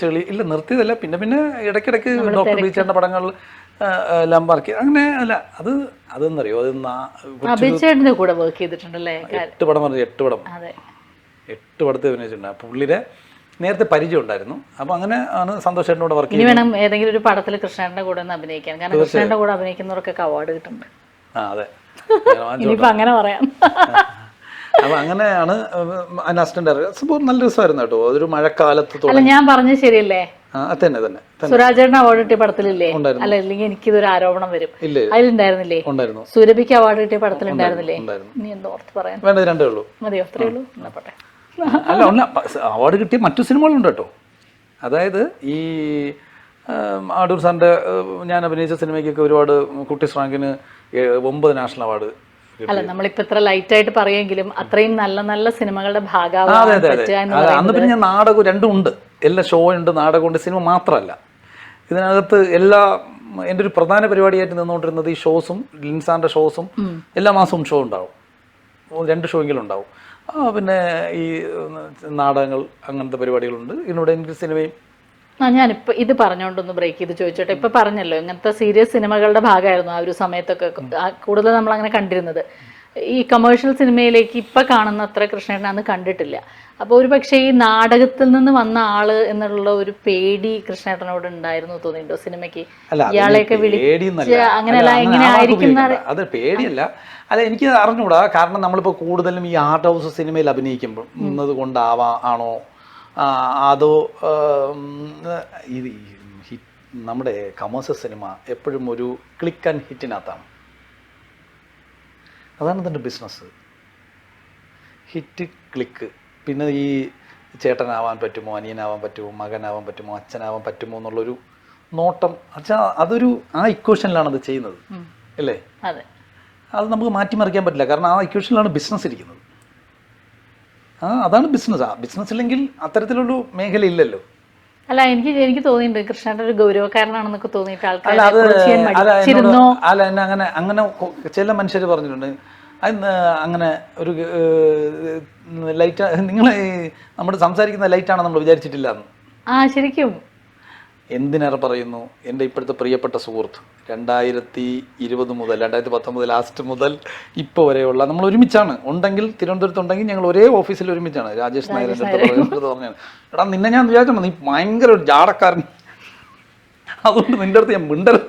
ചെളി ഇല്ല, നിർത്തിയതല്ല. പിന്നെ ഇടയ്ക്കിടയ്ക്ക് ഡോക്ടർ ബീച്ചേട്ടൻ്റെ പടങ്ങൾ എല്ലാം വർക്ക്, അങ്ങനെ അല്ല. അതെന്നറിയോ, അത് 8 പടം വർക്ക് ചെയ്തിട്ടുണ്ടല്ലേ, 8 പടം പറഞ്ഞു, 8 പടം, 8 പടത്തിൽ അഭിനയിച്ചിട്ടുണ്ട്. പുള്ളിയുടെ നേരത്തെ പരിചയം ഉണ്ടായിരുന്നു. അപ്പോൾ അങ്ങനെ ആണ് സന്തോഷേട്ടനോട് വർക്ക് ചെയ്ത്. വേണം ഏതെങ്കിലും ഒരു പടത്തിൽ കൃഷ്ണേട്ടൻ്റെ കൂടെ ഒന്ന് അഭിനയിക്കാൻ, കാരണം കൃഷ്ണേട്ടൻ്റെ കൂടെ അഭിനയിക്കുന്നവർക്കൊക്കെ അവാർഡ് കിട്ടുന്നുണ്ട്. അതെ, അങ്ങനെ പറയാം. അപ്പൊ അങ്ങനെയാണ് അതിന് അസിസ്റ്റന്റ് ഡയറക്ടർ. നല്ല രസമായിരുന്നു കേട്ടോ. അതൊരു മഴക്കാലത്ത്. അല്ല, ഞാൻ പറഞ്ഞത് ശരിയല്ലേ? തന്നെ സുരാജേട്ടൻ അവാർഡ് കിട്ടിയ പടത്തിലില്ലേ? അല്ല, ഇല്ലെങ്കിൽ എനിക്കിതൊരു ആരോപണം വരും. അതിലുണ്ടായിരുന്നില്ലേ? സുരഭിക്ക് അവാർഡ് കിട്ടിയ പടത്തിലുണ്ടായിരുന്നില്ലേ? നീ എന്തോ ഓർത്ത് പറയാൻ? വേണ്ട, 2 ഉള്ളൂ. മതിയോ? അത്രേ ഉള്ളൂ. പോട്ടെ. അല്ല, അവാർഡ് കിട്ടിയ മറ്റു സിനിമകളുണ്ട് കേട്ടോ. അതായത് ഈ അടൂർ സാറിന്റെ ഞാൻ അഭിനയിച്ച സിനിമയ്ക്കൊക്കെ ഒരുപാട് കുട്ടി സ്ട്രാങ്കിന് 9 നാഷണൽ അവാർഡ്. അല്ല, നമ്മളിപ്പോ ഇത്ര ലൈറ്റ് ആയിട്ട് പറയുമെങ്കിലും അത്രയും നല്ല നല്ല സിനിമകളുടെ ഭാഗമാവാൻ. അന്ന് പിന്നെ ഞാൻ നാടകം 2 ഉണ്ട്, എല്ലാ ഷോ ഉണ്ട്, നാടകമുണ്ട്, സിനിമ മാത്രമല്ല. ഇതിനകത്ത് എൻ്റെ ഒരു പ്രധാന പരിപാടിയായിട്ട് നിന്നുകൊണ്ടിരുന്നത് ഈ ഷോസും, ലിൻസാറിന്റെ ഷോസും. എല്ലാ മാസവും ഷോ ഉണ്ടാവും, 2 ഷോയെങ്കിലും ഉണ്ടാവും. പിന്നെ ഈ നാടകങ്ങൾ, അങ്ങനത്തെ പരിപാടികളുണ്ട്. ഇതിനോട് എനിക്ക് സിനിമയും. ഞാനിപ്പോൾ ഇത് പറഞ്ഞുകൊണ്ടൊന്ന് ബ്രേക്ക് ചെയ്ത് ചോദിച്ചോട്ടെ. ഇപ്പം പറഞ്ഞല്ലോ ഇങ്ങനത്തെ സീരിയസ് സിനിമകളുടെ ഭാഗമായിരുന്നു ആ ഒരു സമയത്തൊക്കെ കൂടുതൽ നമ്മൾ അങ്ങനെ കണ്ടിരുന്നത്. ഈ കമേഴ്ഷ്യൽ സിനിമയിലേക്ക് ഇപ്പം കാണുന്ന അത്ര കൃഷ്ണേട്ടൻ അന്ന് കണ്ടിട്ടില്ല. അപ്പോൾ ഒരു പക്ഷേ ഈ നാടകത്തിൽ നിന്ന് വന്ന ആള് എന്നുള്ള ഒരു പേടി കൃഷ്ണേട്ടനോട് ഉണ്ടായിരുന്നു തോന്നിയിട്ടുണ്ടോ സിനിമയ്ക്ക്? ഇയാളെയൊക്കെ വിളിച്ച് അങ്ങനെയല്ല, എങ്ങനെ ആയിരിക്കും അത് പേടിയല്ല. അല്ല, എനിക്ക് അറിഞ്ഞൂടാ. കാരണം നമ്മളിപ്പോൾ കൂടുതലും ഈ ആർട്ട് ഹൗസ് സിനിമയിൽ അഭിനയിക്കുന്നത് കൊണ്ടാണോ അതോ ഇത് നമ്മുടെ കമേഴ്സ്യൽ സിനിമ എപ്പോഴും ഒരു ക്ലിക്ക് ആൻഡ് ഹിറ്റിനകത്താണ്. അതാണ് ഇതിൻ്റെ ബിസിനസ്. Hit, click. പിന്നെ ഈ ചേട്ടനാവാൻ പറ്റുമോ, അനിയനാവാൻ പറ്റുമോ, മകനാവാൻ പറ്റുമോ, അച്ഛനാവാൻ പറ്റുമോ എന്നുള്ളൊരു നോട്ടം. അതൊരു ആ ഇക്വേഷനിലാണ് അത് ചെയ്യുന്നത് അല്ലേ? അതെ. അത് നമുക്ക് മാറ്റിമറിക്കാൻ പറ്റില്ല. കാരണം ആ ഇക്വേഷനിലാണ് ബിസിനസ് ഇരിക്കുന്നത്. അതാണ് ബിസിനസ്. ബിസിനസ് ഇല്ലെങ്കിൽ അത്തരത്തിലൊരു മേഖല ഇല്ലല്ലോ. അല്ല, എനിക്ക് തോന്നിയിട്ടുണ്ട് കൃഷ്ണേട്ടൻ ഒരു ഗൗരവക്കാരനാണെന്നൊക്കെ തോന്നിയിട്ട് ആൾക്കാർ. അല്ല, എന്നെ അങ്ങനെ ചില മനുഷ്യർ പറഞ്ഞിട്ടുണ്ട്. അങ്ങനെ ഒരു ലൈറ്റ് നിങ്ങൾ നമ്മൾ സംസാരിക്കുന്ന ലൈറ്റാണ് നമ്മൾ വിചാരിച്ചിട്ടില്ല എന്ന്. ശരിക്കും എന്തിനേറെ പറയുന്നു, എൻ്റെ ഇപ്പോഴത്തെ പ്രിയപ്പെട്ട സുഹൃത്ത് 2020 മുതൽ 2019 ലാസ്റ്റ് മുതൽ ഇപ്പോൾ വരെയുള്ള നമ്മൾ ഒരുമിച്ചാണ്. ഉണ്ടെങ്കിൽ തിരുവനന്തപുരത്തുണ്ടെങ്കിൽ ഞങ്ങൾ ഒരേ ഓഫീസിൽ ഒരുമിച്ചാണ്. രാജേഷ് നായരുടെ അടുത്ത് പറഞ്ഞാണ്, എടാ നിന്നെ ഞാൻ വിചാരിച്ചോ നീ ഭയങ്കര ഒരു ജാടക്കാരൻ, അതുകൊണ്ട് നിന്റെ അടുത്ത് ഞാൻ മിണ്ടരുത്.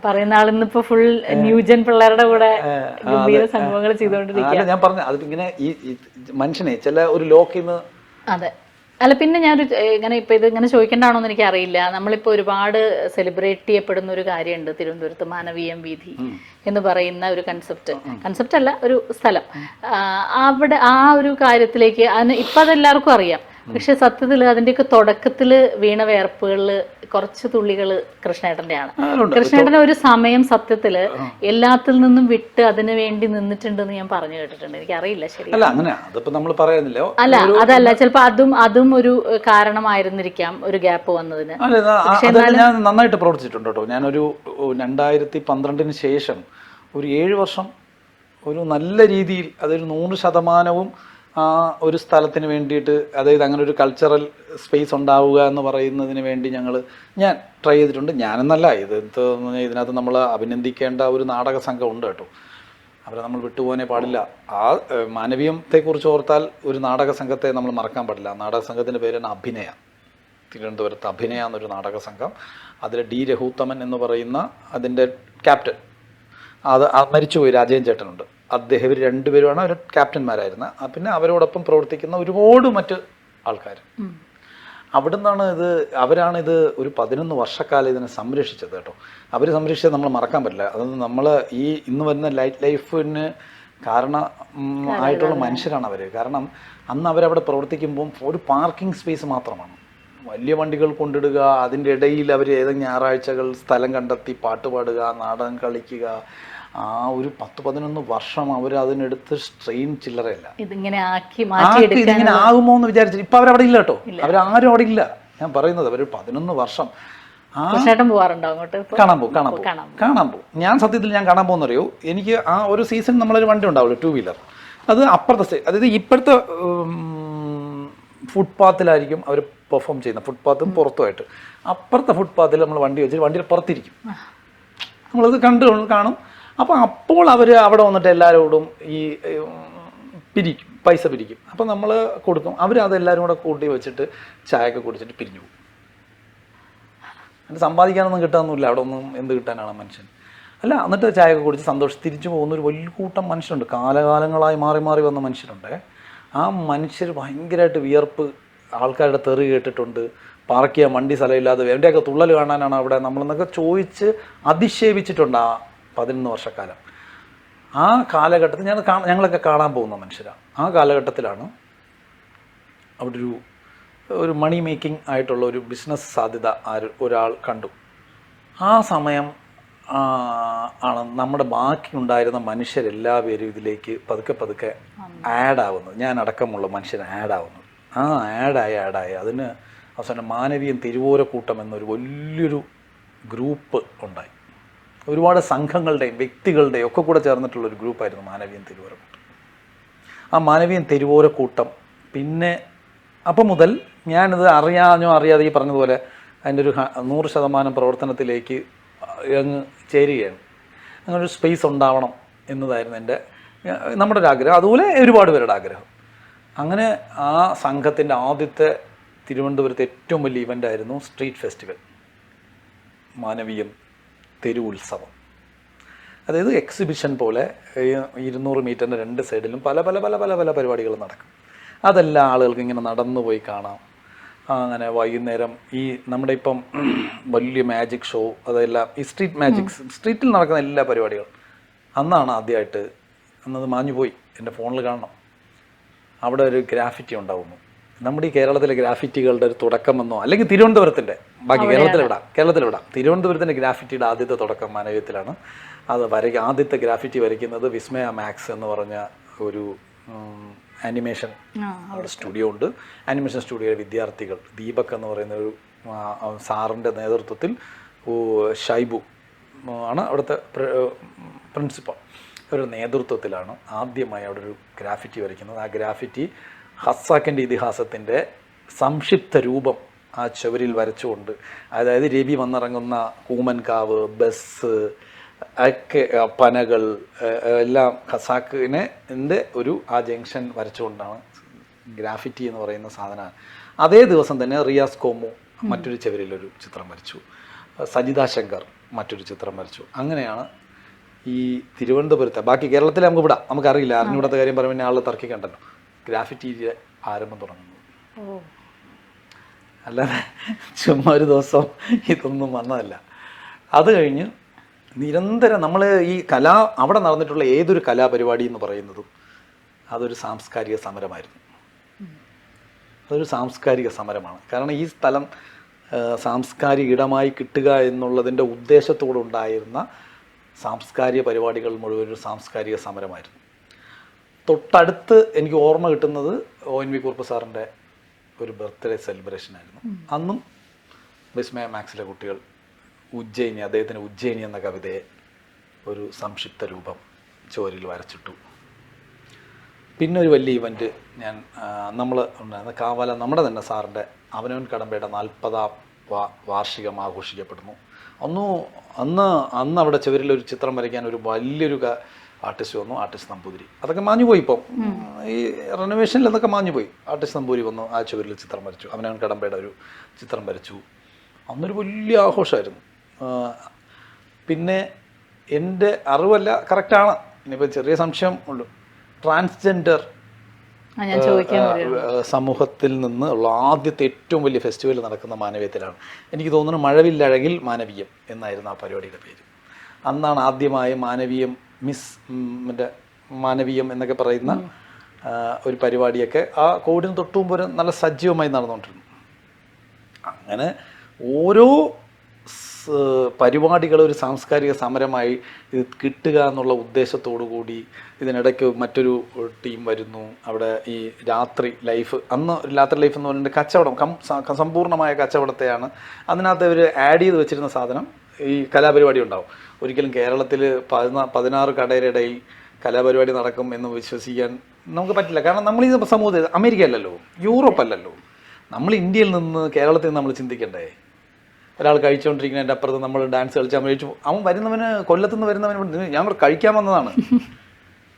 പറയുന്ന ആളിന്നിപ്പോ ഫുൾ ന്യൂജൻ പിള്ളേരുടെ കൂടെ ഗംഭീര സംഭവങ്ങൾ ചെയ്തുകൊണ്ടിരിക്കുക. ഞാൻ പറഞ്ഞു അത് ഇങ്ങനെ ഈ മനുഷ്യനെ ചില ഒരു ലോക്കിൽ നിന്ന്. അതെ. അല്ല, പിന്നെ ഞാനൊരു ഇങ്ങനെ ഇപ്പം ഇത് ഇങ്ങനെ ചോദിക്കേണ്ടതാണോ എന്ന് എനിക്കറിയില്ല. നമ്മളിപ്പോൾ ഒരുപാട് സെലിബ്രേറ്റ് ചെയ്യപ്പെടുന്ന ഒരു കാര്യമുണ്ട് തിരുവനന്തപുരത്ത്, മാനവീയം വീഥി എന്ന് പറയുന്ന ഒരു കൺസെപ്റ്റ് അല്ല, ഒരു സ്ഥലം. അവിടെ ആ ഒരു കാര്യത്തിലേക്ക് ഇപ്പം അതെല്ലാവർക്കും അറിയാം. പക്ഷെ സത്യത്തിൽ അതിൻ്റെയൊക്കെ തുടക്കത്തിൽ വീണ വേർപ്പുകളിൽ കുറച്ച് തുള്ളികൾ കൃഷ്ണേട്ടൻ്റെയാണ്. കൃഷ്ണേട്ടൻ്റെ ഒരു സമയം സത്യത്തിൽ എല്ലാത്തിൽ നിന്നും വിട്ട് അതിനു വേണ്ടി നിന്നിട്ടുണ്ടെന്ന് ഞാൻ പറഞ്ഞു കേട്ടിട്ടുണ്ട്. എനിക്കറിയില്ല ശരി. അല്ല, അതല്ല, ചിലപ്പോൾ അതും ഒരു കാരണമായിരുന്നിരിക്കാം ഒരു ഗ്യാപ്പ് വന്നതിന്. ഞാൻ നന്നായിട്ട് പ്രവർത്തിച്ചിട്ടുണ്ട് കേട്ടോ. ഞാനൊരു 2012 ശേഷം ഒരു 7 വർഷം ഒരു നല്ല രീതിയിൽ അതൊരു 100% ആ ഒരു സ്ഥലത്തിന് വേണ്ടിയിട്ട്, അതായത് അങ്ങനെ ഒരു കൾച്ചറൽ സ്പേസ് ഉണ്ടാവുക എന്ന് പറയുന്നതിന് വേണ്ടി ഞാൻ ട്രൈ ചെയ്തിട്ടുണ്ട്. ഞാനെന്നല്ല, ഇതിനകത്ത് നമ്മൾ അഭിനന്ദിക്കേണ്ട ഒരു നാടക സംഘം ഉണ്ട് കേട്ടോ. അവരെ നമ്മൾ വിട്ടുപോകാനേ പാടില്ല. ആ മാനവീയത്തെക്കുറിച്ച് ഓർത്താൽ ഒരു നാടക സംഘത്തെ നമ്മൾ മറക്കാൻ പാടില്ല. നാടക സംഘത്തിൻ്റെ പേരാണ് അഭിനയ. തിരുവനന്തപുരത്ത് അഭിനയ എന്നൊരു നാടക സംഘം. അതിൽ ഡി രഘുത്തമൻ എന്ന് പറയുന്ന അതിൻ്റെ ക്യാപ്റ്റൻ, അത് മരിച്ചുപോയി, രാജേൻ ചേട്ടനുണ്ട്. അദ്ദേഹം ഇവർ രണ്ടുപേരുമാണ് അവർ ക്യാപ്റ്റന്മാരായിരുന്നത്. പിന്നെ അവരോടൊപ്പം പ്രവർത്തിക്കുന്ന ഒരുപാട് മറ്റ് ആൾക്കാർ. അവിടെ നിന്നാണ് അവരാണിത് ഒരു 11 വർഷക്കാലം ഇതിനെ സംരക്ഷിച്ചത് കേട്ടോ. അവർ സംരക്ഷിച്ചത് നമ്മൾ മറക്കാൻ പറ്റില്ല. അത് നമ്മൾ ഈ ഇന്ന് വരുന്ന ലൈഫിന് കാരണമായിട്ടുള്ള മനുഷ്യരാണ് അവർ. കാരണം അന്ന് അവരവിടെ പ്രവർത്തിക്കുമ്പം ഒരു പാർക്കിംഗ് സ്പേസ് മാത്രമാണ്, വലിയ വണ്ടികൾ കൊണ്ടിടുക, അതിൻ്റെ ഇടയിൽ അവർ ഏതെങ്കിലും ഞായറാഴ്ചകൾ സ്ഥലം കണ്ടെത്തി പാട്ട് പാടുക, നാടകം കളിക്കുക. ആ ഒരു 10-11 വർഷം അവർ അതിനെടുത്ത് സ്ട്രെയിൻ ചില്ലറയല്ല. ഇതിങ്ങനെ ആകുമോ എന്ന് വിചാരിച്ചു. ഇപ്പം അവരവിടെ ഇല്ല കേട്ടോ, അവരാരും അവിടെ ഇല്ല. ഞാൻ പറയുന്നത് അവർ 11 വർഷം കാണാൻ പോകും. ഞാൻ സത്യത്തിൽ കാണാൻ പോകുന്നറിയോ, എനിക്ക് ആ ഒരു സീസൺ നമ്മളൊരു വണ്ടി ഉണ്ടാവുള്ളൂ, 2 വീലർ. അത് അപ്പുറത്തെ അതായത് ഇപ്പോഴത്തെ ഫുട്പാത്തിലായിരിക്കും അവർ പെർഫോം ചെയ്യുന്നത്. ഫുട്പാത്തും പുറത്തുമായിട്ട് അപ്പുറത്തെ ഫുട്പാത്തിൽ നമ്മൾ വണ്ടി വെച്ചിട്ട് വണ്ടിയിൽ പുറത്തിരിക്കും. നമ്മളത് കാണും. അപ്പോൾ അവർ അവിടെ വന്നിട്ട് എല്ലാവരോടും ഈ പിരിക്കും, പൈസ പിരിക്കും. അപ്പോൾ നമ്മൾ കൊടുക്കും. അവരതെല്ലാവരും കൂടെ കൂട്ടി വെച്ചിട്ട് ചായയൊക്കെ കുടിച്ചിട്ട് പിരിഞ്ഞു പോകും. എന്നിട്ട് സമ്പാദിക്കാനൊന്നും കിട്ടാനൊന്നുമില്ല അവിടെ ഒന്നും. എന്ത് കിട്ടാനാണ് മനുഷ്യൻ? അല്ല, എന്നിട്ട് ചായയൊക്കെ കുടിച്ച് സന്തോഷം തിരിച്ചു പോകുന്ന ഒരു വലിയ കൂട്ടം മനുഷ്യരുണ്ട്. കാലകാലങ്ങളായി മാറി വന്ന മനുഷ്യരുണ്ട്. ആ മനുഷ്യർ ഭയങ്കരമായിട്ട് വിയർപ്പ്, ആൾക്കാരുടെ തെറി കേട്ടിട്ടുണ്ട്, പാർക്ക് ചെയ്യാൻ വണ്ടി സ്ഥലമില്ലാതെ എവിടെയൊക്കെ തുള്ളൽ കാണാനാണ് അവിടെ നമ്മളെന്നൊക്കെ ചോദിച്ച് അധിക്ഷേപിച്ചിട്ടുണ്ട് ആ 11 വർഷക്കാലം. ആ കാലഘട്ടത്തിൽ ഞങ്ങളൊക്കെ കാണാൻ പോകുന്ന മനുഷ്യരാണ്. ആ കാലഘട്ടത്തിലാണ് അവിടെ ഒരു മണി മേക്കിംഗ് ആയിട്ടുള്ള ഒരു ബിസിനസ് സാധ്യത ഒരാൾ കണ്ടു. ആ സമയം ആണ് നമ്മുടെ ബാക്കി ഉണ്ടായിരുന്ന മനുഷ്യരെല്ലാവരും ഇതിലേക്ക് പതുക്കെ ആഡാവുന്നത്. ഞാൻ അടക്കമുള്ള മനുഷ്യർ ആഡാവുന്നത്. ആ ആഡായി അതിന് അവസാനം മാനവീയം തിരുവോരക്കൂട്ടം എന്നൊരു വലിയൊരു ഗ്രൂപ്പ് ഉണ്ടായി. ഒരുപാട് സംഘങ്ങളുടെയും വ്യക്തികളുടെയും ഒക്കെ കൂടെ ചേർന്നിട്ടുള്ളൊരു ഗ്രൂപ്പായിരുന്നു മാനവീയം തിരുവോരക്കൂട്ടം. ആ മാനവീയം തിരുവോരക്കൂട്ടം പിന്നെ അപ്പം മുതൽ ഞാനിത് അറിയാതെ ഈ പറഞ്ഞതുപോലെ അതിൻ്റെ ഒരു 100% പ്രവർത്തനത്തിലേക്ക് അങ്ങ് ചേരുകയാണ്. അങ്ങനൊരു സ്പേസ് ഉണ്ടാവണം എന്നതായിരുന്നു എൻ്റെ നമ്മുടെ ഒരു ആഗ്രഹം, അതുപോലെ ഒരുപാട് പേരുടെ ആഗ്രഹം. അങ്ങനെ ആ സംഘത്തിൻ്റെ ആദ്യത്തെ തിരുവനന്തപുരത്തെ ഏറ്റവും വലിയ ഇവൻ്റ് ആയിരുന്നു സ്ട്രീറ്റ് ഫെസ്റ്റിവൽ, മാനവീയം തെരുവുത്സവം. അതായത് എക്സിബിഷൻ പോലെ 200 മീറ്ററിൻ്റെ 2 സൈഡിലും പല പല പല പല പല പരിപാടികൾ നടക്കും. അതെല്ലാം ആളുകൾക്ക് ഇങ്ങനെ നടന്നു പോയി കാണാം. അങ്ങനെ വൈകുന്നേരം ഈ നമ്മുടെ ഇപ്പം വലിയ മാജിക് ഷോ, അതെല്ലാം ഈ സ്ട്രീറ്റ് മാജിക്സ്, സ്ട്രീറ്റിൽ നടക്കുന്ന എല്ലാ പരിപാടികളും അന്നാണ് ആദ്യമായിട്ട്. അന്നത് മാഞ്ഞു പോയി, എൻ്റെ ഫോണിൽ കാണണം. അവിടെ ഒരു ഗ്രാഫിറ്റി ഉണ്ടാവുന്നു. നമ്മുടെ ഈ കേരളത്തിലെ ഗ്രാഫിറ്റികളുടെ ഒരു തുടക്കമെന്നോ, അല്ലെങ്കിൽ തിരുവനന്തപുരത്തിൻ്റെ, ബാക്കി കേരളത്തിലിവിടാം തിരുവനന്തപുരത്തിൻ്റെ ഗ്രാഫിറ്റിയുടെ ആദ്യത്തെ തുടക്കം മാനവീയത്തിലാണ്. അത് ആദ്യത്തെ ഗ്രാഫിറ്റി വരയ്ക്കുന്നത് വിസ്മയ മാക്സ് എന്ന് പറഞ്ഞ ഒരു ആനിമേഷൻ സ്റ്റുഡിയോ ഉണ്ട്. ആനിമേഷൻ സ്റ്റുഡിയോയിലെ വിദ്യാർത്ഥികൾ, ദീപക് എന്ന് പറയുന്ന ഒരു സാറിൻ്റെ നേതൃത്വത്തിൽ ഷൈബു ആണ് അവിടുത്തെ പ്രിൻസിപ്പൽ, അവരുടെ നേതൃത്വത്തിലാണ് ആദ്യമായി അവിടെ ഒരു ഗ്രാഫിറ്റി വരയ്ക്കുന്നത്. ആ ഗ്രാഫിറ്റി ഹസ്സാക്കിൻ്റെ ഇതിഹാസത്തിൻ്റെ സംക്ഷിപ്ത രൂപം ആ ചുവരിൽ വരച്ചുകൊണ്ട്, അതായത് രവി വന്നിറങ്ങുന്ന കൂമൻകാവ്, ബസ് ഒക്കെ, പനകൾ എല്ലാം ഖസാക്കിൻ്റെ ഒരു ആ ജംഗ്ഷൻ വരച്ചുകൊണ്ടാണ് ഗ്രാഫിറ്റി എന്ന് പറയുന്ന സാധനമാണ്. അതേ ദിവസം തന്നെ റിയാസ് കോമു മറ്റൊരു ചുവരിലൊരു ചിത്രം വരച്ചു, സജിത ശങ്കർ മറ്റൊരു ചിത്രം വരച്ചു. അങ്ങനെയാണ് ഈ തിരുവനന്തപുരത്തെ, ബാക്കി കേരളത്തിൽ നമുക്ക് വിടാം, നമുക്കറിയില്ല, അറിഞ്ഞുകൂടാത്ത കാര്യം പറയുമ്പോൾ ആളെ തർക്കിക്കണ്ടല്ലോ, ഗ്രാഫിറ്റിയുടെ ആരംഭം തുടങ്ങുന്നത്. അല്ലാതെ ചുമ്മാ ഒരു ദിവസം ഇതൊന്നും വന്നതല്ല. അത് കഴിഞ്ഞ് നിരന്തരം നമ്മൾ ഈ അവിടെ നടന്നിട്ടുള്ള ഏതൊരു കലാപരിപാടി എന്ന് പറയുന്നതും അതൊരു സാംസ്കാരിക സമരമായിരുന്നു. അതൊരു സാംസ്കാരിക സമരമാണ്. കാരണം ഈ സ്ഥലം സാംസ്കാരിക ഇടമായി കിട്ടുക എന്നുള്ളതിൻ്റെ ഉദ്ദേശത്തോടെ ഉണ്ടായിരുന്ന സാംസ്കാരിക പരിപാടികൾ മുഴുവൻ ഒരു സാംസ്കാരിക സമരമായിരുന്നു. തൊട്ടടുത്ത് എനിക്ക് ഓർമ്മ കിട്ടുന്നത് ONV കുറുപ്പ് സാറിൻ്റെ ഒരു ബർത്ത്ഡേ സെലിബ്രേഷൻ ആയിരുന്നു. അന്നും വിസ്മയ മാക്സിലെ കുട്ടികൾ ഉജ്ജയിനി, അദ്ദേഹത്തിന് ഉജ്ജയിനി എന്ന കവിതയെ ഒരു സംക്ഷിപ്ത രൂപം ചുവരിൽ വരച്ചിട്ടു. പിന്നെ ഒരു വലിയ ഇവൻറ്റ് നമ്മൾ ഉണ്ടായിരുന്ന കാവാല നമ്മുടെ തന്നെ സാറിൻ്റെ അവനവൻ കടമ്പയുടെ 40ാം വാർഷികം ആഘോഷിക്കപ്പെടുന്നു. അന്ന് അവിടെ ചുവരിലൊരു ചിത്രം വരയ്ക്കാൻ ഒരു വലിയൊരു ആർട്ടിസ്റ്റ് വന്നു, ആർട്ടിസ്റ്റ് നമ്പൂതിരി. അതൊക്കെ മാഞ്ഞുപോയി, ഇപ്പം ഈ റെനോവേഷനിൽ അതൊക്കെ മാഞ്ഞുപോയി. ആർട്ടിസ്റ്റ് നമ്പൂതിരി വന്നു, ആ ചുവരിൽ ചിത്രം വരച്ചു, അവനവൻ കടമ്പയുടെ ഒരു ചിത്രം വരച്ചു. അന്നൊരു വലിയ ആഘോഷമായിരുന്നു. പിന്നെ എൻ്റെ അറിവല്ല, കറക്റ്റാണ്, ഇനിയിപ്പോൾ ചെറിയ സംശയം ഉള്ളൂ, ട്രാൻസ്ജെൻഡർ സമൂഹത്തിൽ നിന്ന് ഉള്ള ആദ്യത്തെ ഏറ്റവും വലിയ ഫെസ്റ്റിവൽ നടക്കുന്ന മാനവീയത്തിലാണ്. എനിക്ക് തോന്നുന്നു മഴവില്ലഴകിൽ മാനവീയം എന്നായിരുന്നു ആ പരിപാടിയുടെ പേര്. അന്നാണ് ആദ്യമായി മാനവീയം മാനവീയം എന്നൊക്കെ പറയുന്ന ഒരു പരിപാടിയൊക്കെ ആ കോവിഡിന് തൊട്ടുമുമ്പ് ഒരു നല്ല സജീവമായി നടന്നുകൊണ്ടിരുന്നു. അങ്ങനെ ഓരോ പരിപാടികൾ ഒരു സാംസ്കാരിക സമരമായി ഇത് കിട്ടുക എന്നുള്ള ഉദ്ദേശത്തോടു കൂടി ഇതിനിടയ്ക്ക് മറ്റൊരു ടീം വരുന്നു. അവിടെ ഈ രാത്രി ലൈഫ്, അന്ന് രാത്രി ലൈഫ് എന്ന് പറയുന്നത് കച്ചവടം, സമ്പൂർണ്ണമായ കച്ചവടത്തെയാണ് അതിനകത്ത് അവർ ആഡ് ചെയ്ത് വെച്ചിരുന്ന സാധനം. ഈ കലാപരിപാടി ഉണ്ടാവും. ഒരിക്കലും കേരളത്തിൽ 16 കടയുടെ ഇടയിൽ കലാപരിപാടി നടക്കും എന്ന് വിശ്വസിക്കാൻ നമുക്ക് പറ്റില്ല. കാരണം നമ്മൾ ഈ സമൂഹത്തിൽ, അമേരിക്ക അല്ലല്ലോ, യൂറോപ്പ് അല്ലല്ലോ, നമ്മൾ ഇന്ത്യയിൽ നിന്ന്, കേരളത്തിൽ നിന്ന് നമ്മൾ ചിന്തിക്കണ്ടേ. ഒരാൾ കഴിച്ചുകൊണ്ടിരിക്കുന്നതിൻ്റെ അപ്പുറത്ത് നമ്മൾ ഡാൻസ് കളിച്ച് അവൻ വരുന്നവന്, കൊല്ലത്തുനിന്ന് വരുന്നവന് ഞാൻ കഴിക്കാൻ വന്നതാണ്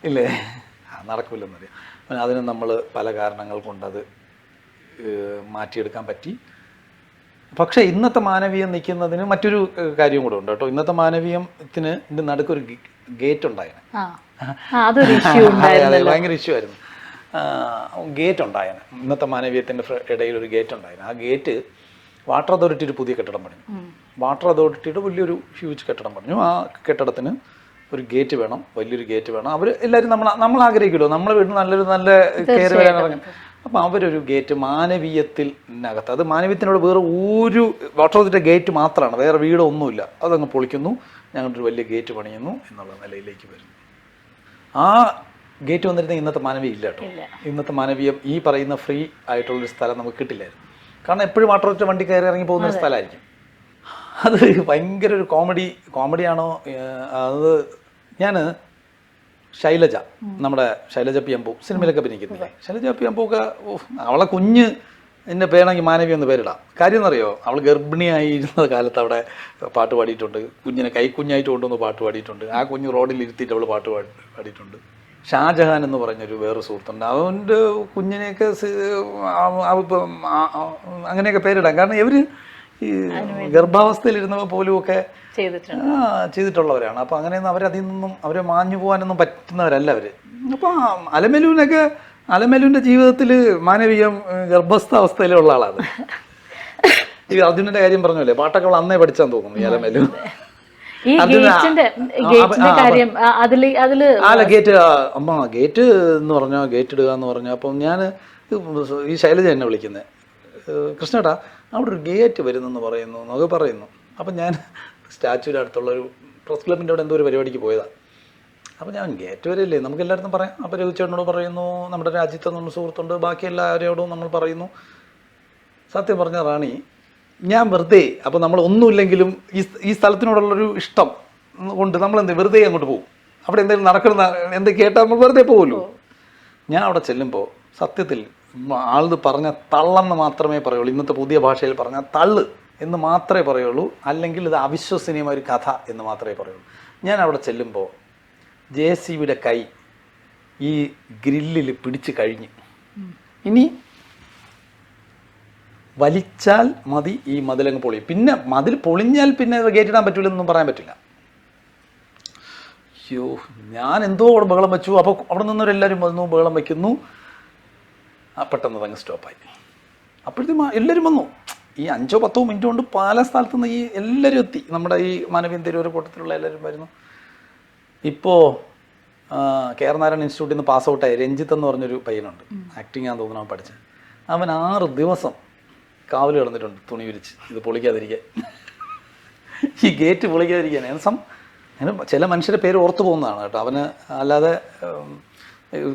ഇല്ലേ, നടക്കില്ലെന്നറിയാം. അതിന് നമ്മൾ പല കാരണങ്ങൾ കൊണ്ടത് മാറ്റിയെടുക്കാൻ പറ്റി. പക്ഷേ ഇന്നത്തെ മാനവീയം നിൽക്കുന്നതിന് മറ്റൊരു കാര്യം കൂടെ ഉണ്ട് കേട്ടോ. ഇന്നത്തെ മാനവീയത്തിന് ഇതിൻ്റെ നടുക്കൊരു ഗേറ്റ് ഉണ്ടായേനെ, ഭയങ്കര ഇഷ്യൂ ആയിരുന്നു. ഗേറ്റ് ഉണ്ടായേനെ, ഇന്നത്തെ മാനവീയത്തിൻ്റെ ഇടയിൽ ഒരു ഗേറ്റ് ഉണ്ടായേനെ. ആ ഗേറ്റ് വാട്ടർ അതോറിറ്റി ഒരു പുതിയ കെട്ടിടം പണിഞ്ഞു. വാട്ടർ അതോറിറ്റിയുടെ വലിയൊരു ഹ്യൂജ് കെട്ടിടം പണിഞ്ഞു. ആ കെട്ടിടത്തിന് ഒരു ഗേറ്റ് വേണം, വലിയൊരു ഗേറ്റ് വേണം. അവർ എല്ലാവരും നമ്മൾ ആഗ്രഹിക്കുമല്ലോ, നമ്മളെ വീട്ടിൽ നല്ല കയറി വരാൻ ഇറങ്ങും. അപ്പം അവരൊരു ഗേറ്റ് മാനവീയത്തിനകത്ത്, അത് മാനവീയത്തിനോട് വേറെ ഒരു വാട്ടർ അതോറിറ്റിയുടെ ഗേറ്റ് മാത്രമാണ്, വേറെ വീടൊന്നുമില്ല. അതങ്ങ് പൊളിക്കുന്നു, ഞങ്ങളൊരു വലിയ ഗേറ്റ് പണിയുന്നു എന്നുള്ള നിലയിലേക്ക് വരുന്നു. ആ ഗേറ്റ് വന്നിരുന്നെങ്കിൽ ഇന്നത്തെ മാനവീയം ഇല്ല കേട്ടോ. ഇന്നത്തെ മാനവീയം ഈ പറയുന്ന ഫ്രീ ആയിട്ടുള്ളൊരു സ്ഥലം നമുക്ക് കിട്ടില്ലായിരുന്നു. കാരണം എപ്പോഴും വാട്ടർ അതോറിറ്റി വണ്ടി കയറി ഇറങ്ങി പോകുന്ന ഒരു സ്ഥലമായിരിക്കും. അത് ഭയങ്കര ഒരു കോമഡിയാണോ അത്. ഞാൻ ശൈലജ, നമ്മുടെ ശൈലജ പി എംപൂ സിനിമയിലൊക്കെ അഭിനയിക്കുന്നില്ലേ, ശൈലജ പി എംപൂ ഒക്കെ, അവളെ കുഞ്ഞ് എൻ്റെ പേരാണെങ്കിൽ മാനവി എന്ന് പേരിടാം. കാര്യം എന്നറിയോ, അവൾ ഗർഭിണിയായിരുന്ന കാലത്ത് അവിടെ പാട്ട് പാടിയിട്ടുണ്ട്. കുഞ്ഞിനെ കൈക്കുഞ്ഞായിട്ട് കൊണ്ടുവന്ന് പാട്ട് പാടിയിട്ടുണ്ട്. ആ കുഞ്ഞ് റോഡിൽ ഇരുത്തിയിട്ട് അവൾ പാട്ട് പാടിയിട്ടുണ്ട്. ഷാജഹാൻ എന്ന് പറഞ്ഞൊരു വേറെ സുഹൃത്തുണ്ട്. അവൻ്റെ കുഞ്ഞിനെയൊക്കെ അങ്ങനെയൊക്കെ പേരിടാം. കാരണം ഇവർ ഈ ഗർഭാവസ്ഥയിലിരുന്നവ പോലും ഒക്കെ ചെയ്തിട്ടുള്ളവരാണ്. അപ്പോൾ അങ്ങനെയൊന്നും അവരതിൽ നിന്നും അവരെ മാഞ്ഞു പോകാനൊന്നും പറ്റുന്നവരല്ല അവർ. അപ്പോൾ അലമലുവിൻ്റെ ജീവിതത്തിൽ മാനവീയം ഗർഭസ്ഥാവസ്ഥയിലുള്ള ആളാണ്. ഈ അർജുനന്റെ കാര്യം പറഞ്ഞല്ലേ, പാട്ടൊക്കെ അവൾ അന്നേ പഠിച്ചാന്ന് തോന്നുന്നു ഈ അലമലു. ഗേറ്റ് അമ്മ ഗേറ്റ് എന്ന് പറഞ്ഞാൽ ഗേറ്റ് ഇടുക എന്ന് പറഞ്ഞാൽ, അപ്പം ഞാൻ ഈ ശൈലജ എന്നെ വിളിക്കുന്നത്, കൃഷ്ണേട്ടാ അവിടെ ഒരു ഗേറ്റ് വരുന്നെന്ന് പറയുന്നു എന്നൊക്കെ പറയുന്നു. അപ്പം ഞാൻ സ്റ്റാച്യൂവിൻ്റെ അടുത്തുള്ളൊരു പ്രസ് ക്ലബിൻ്റെ അവിടെ എന്തോ ഒരു പരിപാടിക്ക് പോയതാണ്. അപ്പോൾ ഞാൻ ഗേറ്റ് വരെയല്ലേ നമുക്ക് എല്ലായിടത്തും പറയാം. അപ്പോൾ രഘുചേട്ടനോട് പറയുന്നു, നമ്മുടെ രാജ്യത്ത് നമ്മൾ സുഹൃത്തുണ്ട്, ബാക്കി എല്ലാവരോടും നമ്മൾ പറയുന്നു. സത്യം പറഞ്ഞ റാണി, ഞാൻ വെറുതെ, അപ്പോൾ നമ്മൾ ഒന്നുമില്ലെങ്കിലും ഈ സ്ഥലത്തിനോടുള്ളൊരു ഇഷ്ടം കൊണ്ട് നമ്മൾ വെറുതെ അങ്ങോട്ട് പോകും. അവിടെ എന്തെങ്കിലും നടക്കുന്ന എന്തെങ്കിലും കേട്ടാൽ നമ്മൾ വെറുതെ പോകുമല്ലോ. ഞാൻ അവിടെ ചെല്ലുമ്പോൾ സത്യത്തിൽ ആളത് പറഞ്ഞ തള്ളെന്ന് മാത്രമേ പറയുള്ളൂ. ഇന്നത്തെ പുതിയ ഭാഷയിൽ പറഞ്ഞാൽ തള്ള് എന്ന് മാത്രമേ പറയുള്ളൂ, അല്ലെങ്കിൽ ഇത് അവിശ്വസനീയമായ ഒരു കഥ എന്ന് മാത്രമേ പറയുള്ളൂ. ഞാൻ അവിടെ ചെല്ലുമ്പോൾ JCBയുടെ കൈ ഈ ഗ്രില്ലിൽ പിടിച്ച് കഴിഞ്ഞ്, ഇനി വലിച്ചാൽ മതി ഈ മതിലങ്ങ് പൊളിയും. പിന്നെ മതിൽ പൊളിഞ്ഞാൽ പിന്നെ ഗേറ്റിടാൻ പറ്റില്ലെന്നൊന്നും പറയാൻ പറ്റില്ല. അയ്യോ, ഞാൻ എന്തോ അവിടെ ബഹളം വെച്ചു. അപ്പോൾ അവിടെ നിന്നവരെല്ലാവരും വന്നു, ബഹളം വയ്ക്കുന്നു. പെട്ടെന്ന് അങ്ങ് സ്റ്റോപ്പായി. അപ്പോഴത്തേക്കും എല്ലാവരും വന്നു. ഈ 5-10 മിനിറ്റ് കൊണ്ട് പല സ്ഥലത്തു നിന്ന് ഈ എല്ലാവരും എത്തി. നമ്മുടെ ഈ മാനവീയം തിരുവൊരു കൂട്ടത്തിലുള്ള എല്ലാവരും വരുന്നു. ഇപ്പോൾ KR നാരായണൻ ഇൻസ്റ്റിറ്റ്യൂട്ടിൽ നിന്ന് പാസ് ഔട്ടായി രഞ്ജിത്ത് എന്ന് പറഞ്ഞൊരു പയ്യനുണ്ട്, ആക്ടിങ് ആണെന്ന് തോന്നുന്നു അവൻ പഠിച്ചത്. അവൻ 6 ദിവസം കാവൽ കിടന്നിട്ടുണ്ട് തുണി വിരിച്ച് ഇത് പൊളിക്കാതിരിക്കാൻ, ഈ ഗേറ്റ് പൊളിക്കാതിരിക്കാൻ. അങ്ങനെ ചില മനുഷ്യരുടെ പേര് ഓർത്തു പോകുന്നതാണ് കേട്ടോ അവന്. അല്ലാതെ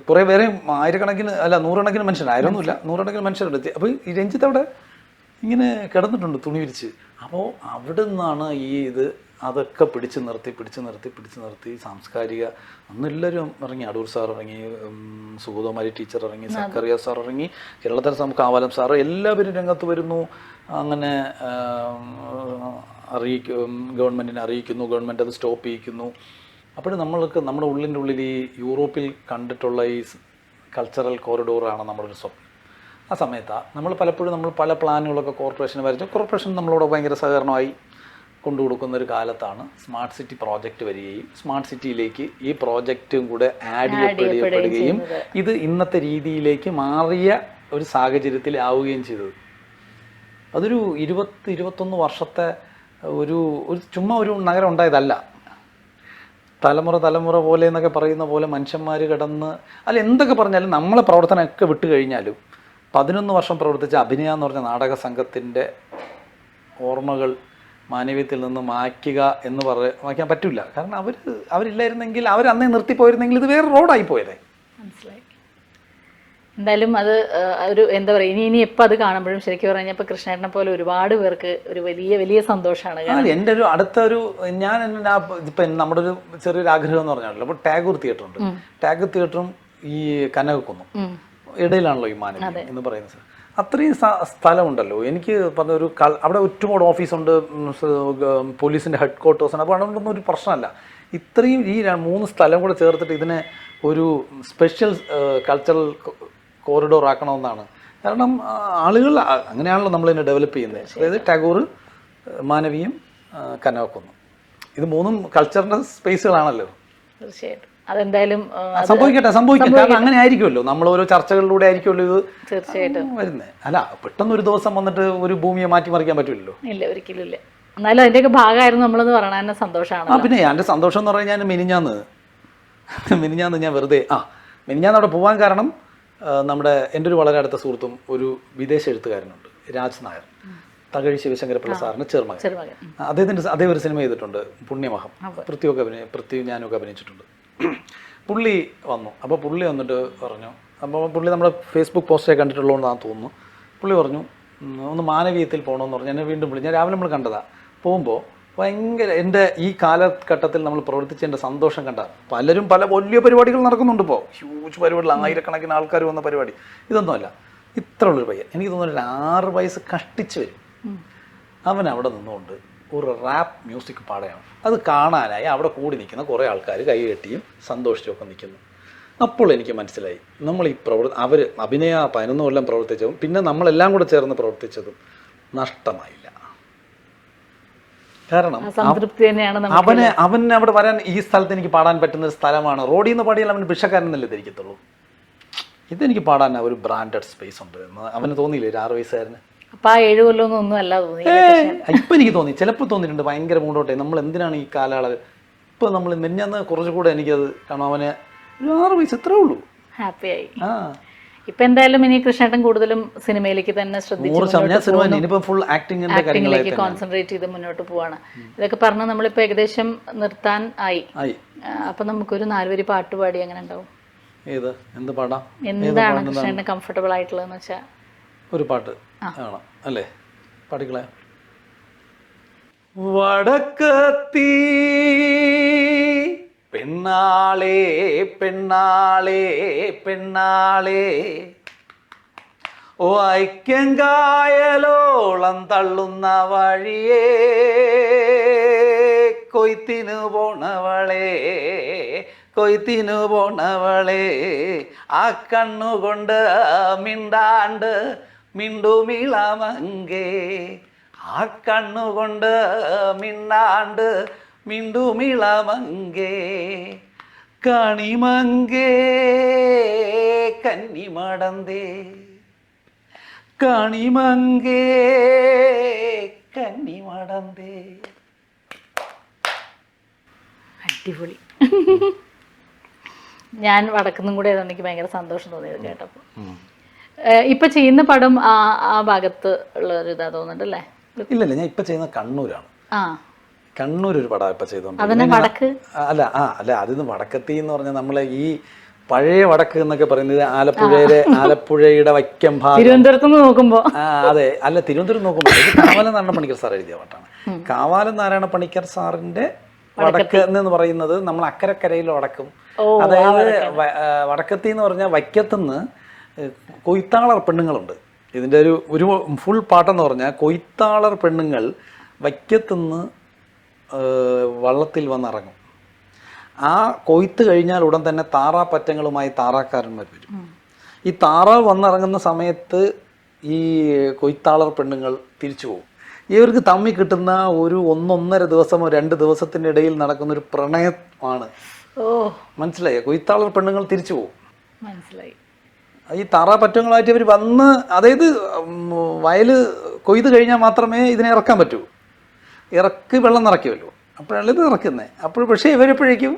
കുറേ പേരെ ആയിരക്കണക്കിന് അല്ല നൂറുകണക്കിന് മനുഷ്യർ, ആയിരമൊന്നുമില്ല, നൂറുകണക്കിന് മനുഷ്യരുണ്ട്. അപ്പോൾ ഈ രഞ്ജിത്ത് അവിടെ ഇങ്ങനെ കിടന്നിട്ടുണ്ട് തുണി വിരിച്ച്. അപ്പോൾ അവിടെ നിന്നാണ് അതൊക്കെ പിടിച്ചു നിർത്തി സാംസ്കാരിക അന്ന് എല്ലാവരും ഇറങ്ങി. അടൂർ സാർ ഇറങ്ങി, സുഗതകുമാരി ടീച്ചർ ഇറങ്ങി, സക്കറിയ സാർ ഇറങ്ങി, കേരളത്തിൽ കാവാലം സാർ, എല്ലാവരും രംഗത്ത് വരുന്നു. അങ്ങനെ ഗവൺമെൻറ്റിനെ അറിയിക്കുന്നു, ഗവൺമെൻറ് അത് സ്റ്റോപ്പ് ചെയ്യിക്കുന്നു. അപ്പോൾ നമ്മുടെ ഉള്ളിൽ ഈ യൂറോപ്പിൽ കണ്ടിട്ടുള്ള ഈ കൾച്ചറൽ കോറിഡോറാണ് നമ്മുടെ ഒരു സ്വപ്നം. ആ സമയത്താണ് നമ്മൾ പലപ്പോഴും പല പ്ലാനുകളൊക്കെ കോർപ്പറേഷന് വരച്ചു. കോർപ്പറേഷൻ നമ്മളോട് ഭയങ്കര സഹകരണമായി കൊണ്ടുകൊടുക്കുന്ന ഒരു കാലത്താണ് സ്മാർട്ട് സിറ്റി പ്രോജക്റ്റ് വരികയും സ്മാർട്ട് സിറ്റിയിലേക്ക് ഈ പ്രോജക്റ്റും കൂടെ ആഡ് ചെയ്യപ്പെടുകയും ഇത് ഇന്നത്തെ രീതിയിലേക്ക് മാറിയ ഒരു സാഹചര്യത്തിലാവുകയും ചെയ്തത്. അതൊരു 20-21 വർഷത്തെ ഒരു ചുമ്മാ ഒരു നഗരം ഉണ്ടായതല്ല. തലമുറ പോലെ എന്നൊക്കെ പറയുന്ന പോലെ മനുഷ്യന്മാർ കിടന്ന് അല്ല എന്തൊക്കെ പറഞ്ഞാലും നമ്മളെ പ്രവർത്തനമൊക്കെ വിട്ടു കഴിഞ്ഞാലും 11 വർഷം പ്രവർത്തിച്ച അഭിനയ എന്ന് പറഞ്ഞ നാടക സംഘത്തിൻ്റെ ഓർമ്മകൾ മാനവീയത്തിൽ നിന്ന് മായ്ക്കുക എന്ന് മായ്ക്കാൻ പറ്റില്ല. കാരണം അവരില്ലായിരുന്നെങ്കിൽ അന്നേ നിർത്തിപ്പോയിരുന്നെങ്കിൽ ഇത് വേറെ റോഡായി പോയതേ. മനസ്സിലായി. എന്തായാലും അത് ഒരു എന്താ പറയുക, ഇനി എപ്പോൾ അത് കാണുമ്പോഴും ശരിക്കും പറഞ്ഞപ്പോൾ കൃഷ്ണേട്ടനെ പോലെ ഒരുപാട് പേർക്ക് ഒരു വലിയ സന്തോഷമാണ്. എൻ്റെ ഒരു അടുത്തൊരു ഇപ്പം നമ്മുടെ ഒരു ചെറിയൊരു ആഗ്രഹം എന്ന് പറഞ്ഞാണല്ലോ, അപ്പോൾ ടാഗൂർ തിയേറ്റർ ഉണ്ട്. ടാഗൂർ തിയേറ്ററും ഈ കനകക്കുന്നും ഇടയിലാണല്ലോ ഈ മാനവീയം എന്ന് പറയുന്ന സ്ഥലം. അത്രയും സ്ഥലമുണ്ടല്ലോ. എനിക്ക് പറഞ്ഞൊരു അവിടെ ഒറ്റുമോട് ഓഫീസുണ്ട്, പോലീസിൻ്റെ ഹെഡ് ക്വാർട്ടേഴ്സുണ്ട്. അപ്പോൾ അതുകൊണ്ടൊന്നും ഒരു പ്രശ്നമല്ല. ഇത്രയും ഈ 3 സ്ഥലം കൂടെ ചേർത്തിട്ട് ഇതിനെ ഒരു സ്പെഷ്യൽ കൾച്ചറൽ കോറിഡോർ ആക്കണമെന്നാണ്. കാരണം ആളുകൾ അങ്ങനെയാണല്ലോ നമ്മളിതിനെ ഡെവലപ്പ് ചെയ്യുന്നത്. അതായത് ടാഗോർ, മാനവീയം, കനകക്കുന്ന്, ഇത് 3 കൾച്ചറിൻ്റെ സ്പേസുകളാണല്ലോ. തീർച്ചയായിട്ടും അതെന്തായാലും സംഭവിക്കട്ടെ. കാരണം അങ്ങനെ ആയിരിക്കുമല്ലോ, നമ്മൾ ഓരോ ചർച്ചകളിലൂടെ ആയിരിക്കുമല്ലോ ഇത് തീർച്ചയായിട്ടും വരുന്നത്. അല്ല പെട്ടെന്ന് ഒരു ദിവസം വന്നിട്ട് ഒരു ഭൂമിയെ മാറ്റിമറിക്കാൻ പറ്റില്ലല്ലോ. ഇല്ല, ഒരിക്കലും ഇല്ല. എന്നാലും അതിൻ്റെയൊക്കെ ഭാഗമായിരുന്നു നമ്മളെന്ന് പറഞ്ഞാൽ തന്നെ സന്തോഷമാണ്. പിന്നെ എൻ്റെ സന്തോഷം എന്ന് പറഞ്ഞാൽ ഞാൻ മിനിഞ്ഞാന്ന് ഞാൻ വെറുതെ മിനിഞ്ഞാന്ന് അവിടെ പോകാൻ കാരണം എൻ്റെ ഒരു വളരെ അടുത്ത സുഹൃത്തും ഒരു വിദേശ എഴുത്തുകാരനുണ്ട്, രാജ് നായർ, തകഴി ശിവശങ്കരപ്പിള്ള സാറിന് ചെറുമകൻ. അതേ ഒരു സിനിമ ചെയ്തിട്ടുണ്ട്, പുണ്യമഹം. പൃഥ്വി ഞാനൊക്കെ അഭിനയിച്ചിട്ടുണ്ട്. പുള്ളി വന്നു. അപ്പോൾ പുള്ളി വന്നിട്ട് പറഞ്ഞു, അപ്പോൾ പുള്ളി നമ്മുടെ ഫേസ്ബുക്ക് പോസ്റ്റൊക്കെ കണ്ടിട്ടുള്ളതുകൊണ്ടാണെന്ന് തോന്നുന്നു. പുള്ളി പറഞ്ഞു ഒന്ന് മാനവീയത്തിൽ പോകണമെന്ന് പറഞ്ഞു. എന്നെ വീണ്ടും വിളിച്ചു. ഞാൻ രാവിലെ നമ്മൾ കണ്ടതാണ്. പോകുമ്പോൾ ഭയങ്കര എൻ്റെ ഈ കാലഘട്ടത്തിൽ നമ്മൾ പ്രവർത്തിച്ചതിൻ്റെ സന്തോഷം കണ്ട പലരും പല വലിയ പരിപാടികൾ നടക്കുന്നുണ്ട്. ഇപ്പോൾ ഹ്യൂജ് പരിപാടികൾ, 1000കണക്കിന് ആൾക്കാർ വന്ന പരിപാടി. ഇതൊന്നുമല്ല, ഇത്ര ഉള്ളൊരു പയ്യൻ, എനിക്ക് തോന്നുന്നു 6 വയസ്സ് കഷ്ടിച്ച് വരും. അവൻ അവിടെ നിന്നുകൊണ്ട് ഒരു റാപ്പ് മ്യൂസിക് പാടുകയാണ്. അത് കാണാനായി അവിടെ കൂടി നിൽക്കുന്ന കുറേ ആൾക്കാർ കൈ കെട്ടിയും സന്തോഷിച്ചുമൊക്കെ നിൽക്കുന്നു. അപ്പോൾ എനിക്ക് മനസ്സിലായി നമ്മൾ ഈ അവർ അഭിനയ 11 കൊല്ലം പ്രവർത്തിച്ചതും പിന്നെ നമ്മളെല്ലാം കൂടെ ചേർന്ന് പ്രവർത്തിച്ചതും നഷ്ടമായില്ല. കാരണം സംതൃപ്തി തന്നെയാണ് അവന് അവിടെ വരാൻ ഈ സ്ഥലത്ത് എനിക്ക് പാടാൻ പറ്റുന്ന ഒരു സ്ഥലമാണ്. റോഡിൽ നിന്ന് പാടിയാൽ അവന് ഭിക്ഷക്കാരനല്ലേ ധരിക്കത്തുള്ളൂ. ഇതെനിക്ക് പാടാൻ ഒരു ബ്രാൻഡഡ് സ്പേസ് ഉണ്ട് എന്ന് അവന് തോന്നിയില്ലേ ഒരു 6 വയസ്സുകാരന്? അപ്പൊ ആ 7 കൊല്ലമൊന്നും അല്ല തോന്നി. ഇപ്പം എനിക്ക് തോന്നി, ചിലപ്പോൾ തോന്നിയിട്ടുണ്ട് ഭയങ്കര മൂടോട്ടെ നമ്മൾ എന്തിനാണ് ഈ കാലയളവ്. ഇപ്പം നമ്മൾ മെഞ്ഞന്ന് കുറച്ചുകൂടെ എനിക്കത് കാരണം അവന് ഒരു 6 വയസ്സ് എത്രേ ഉള്ളൂ. ഹാപ്പിയായി. ഇപ്പൊ എന്തായാലും ഇനി കൃഷ്ണേട്ടൻ കൂടുതലും സിനിമയിലേക്ക് തന്നെ ആക്ടിങ്ങിലേക്ക് കോൺസെൻട്രേറ്റ് ചെയ്ത് മുന്നോട്ട് പോവാണ്. ഇതൊക്കെ പറഞ്ഞ് നമ്മളിപ്പോ ഏകദേശം നിർത്താൻ ആയി. അപ്പൊ നമുക്കൊരു 4 വരി പാട്ട് പാടി അങ്ങനെ ഉണ്ടാവും. എന്താണ് കൃഷ്ണേട്ടന് കംഫർട്ടബിൾ ആയിട്ടുള്ളതെന്ന് വെച്ചാ ഒരു പാട്ട് അല്ലേ പാടിക്കളെ. വടക്കത്തി പെണ്ണാളേ പെണ്ണാളേ പെണ്ണാളേ വൈക്കങ്കായലോളം തള്ളുന്ന വഴിയേ കൊയ്ത്തിനു പോണവളേ കൊയ്ത്തിനു പോണവളേ ആ കണ്ണുകൊണ്ട് മിണ്ടാണ്ട് മിണ്ടുമിളമങ്കേ ആ കണ്ണുകൊണ്ട് മിണ്ടാണ്ട് മിണ്ടുമിളമങ്കേ കണിമങ്കേ കന്നിമടന്തേ കണിമങ്കേ കന്നിമടന്തേ. അടിപൊളി. ഞാൻ വടക്കുന്നും കൂടെ ആയതുകൊണ്ട് എനിക്ക് ഭയങ്കര സന്തോഷം തോന്നിയത് കേട്ടപ്പോൾ. ഇപ്പൊ ചെയ്യുന്ന പടം ആ ഭാഗത്ത് ഉള്ള ഒരു ഇതാ തോന്നുന്നുണ്ടല്ലേ? ഇല്ലല്ല, ഞാൻ ഇപ്പൊ ചെയ്യുന്ന കണ്ണൂരാണ്. കണ്ണൂർ ഒരു പടം ഇപ്പൊ ചെയ്തോണ്ട് അല്ല അതിന്ന് വടക്കത്തി എന്ന് പറഞ്ഞാൽ നമ്മളെ ഈ പഴയ വടക്ക് എന്നൊക്കെ പറയുന്നത് ആലപ്പുഴയുടെ വൈക്കം ഭാഗം. തിരുവനന്തപുരത്ത് നോക്കുമ്പോ അതെ, അല്ല തിരുവനന്തപുരം നോക്കുമ്പോൾ ഇത് കാവാലൻ നാരായണ പണിക്കർ സാർ എഴുതിയ പാട്ടാണ്. കാവാലൻ നാരായണ പണിക്കർ സാറിന്റെ വടക്ക് എന്ന് പറയുന്നത് നമ്മൾ അക്കരക്കരയിൽ വടക്കും. അതായത് വടക്കത്തി എന്ന് പറഞ്ഞാൽ വൈക്കത്തുനിന്ന് കൊയ്ത്താളർ പെണ്ണുങ്ങളുണ്ട്. ഇതിൻ്റെ ഒരു ഫുൾ പാട്ടെന്ന് പറഞ്ഞാൽ കൊയ്ത്താളർ പെണ്ണുങ്ങൾ വൈക്കത്തുനിന്ന് വള്ളത്തിൽ വന്നിറങ്ങും. ആ കൊയ്ത്ത് കഴിഞ്ഞാൽ ഉടൻ തന്നെ താറാപ്പറ്റങ്ങളുമായി താറാക്കാരന്മാർ വരും. ഈ താറാവ് വന്നിറങ്ങുന്ന സമയത്ത് ഈ കൊയ്ത്താളർ പെണ്ണുങ്ങൾ തിരിച്ചു പോകും. ഇവർക്ക് തമ്മി കിട്ടുന്ന ഒരു 1-1.5 ദിവസമോ 2 ദിവസത്തിൻ്റെ ഇടയിൽ നടക്കുന്ന ഒരു പ്രണയമാണ്. മനസ്സിലായോ? കൊയ്ത്താളർ പെണ്ണുങ്ങൾ തിരിച്ചു പോകും. മനസ്സിലായി. ഈ താറാപ്പറ്റങ്ങളുമായിട്ട് ഇവർ വന്ന്, അതായത് വയല് കൊയ്ത് കഴിഞ്ഞാൽ മാത്രമേ ഇതിനെ ഇറക്കാൻ പറ്റൂ. വെള്ളം നിറയ്ക്കുമല്ലോ, അപ്പോഴാണ് ഇത് ഇറക്കുന്നത്. അപ്പോൾ പക്ഷേ ഇവരെപ്പോഴേക്കും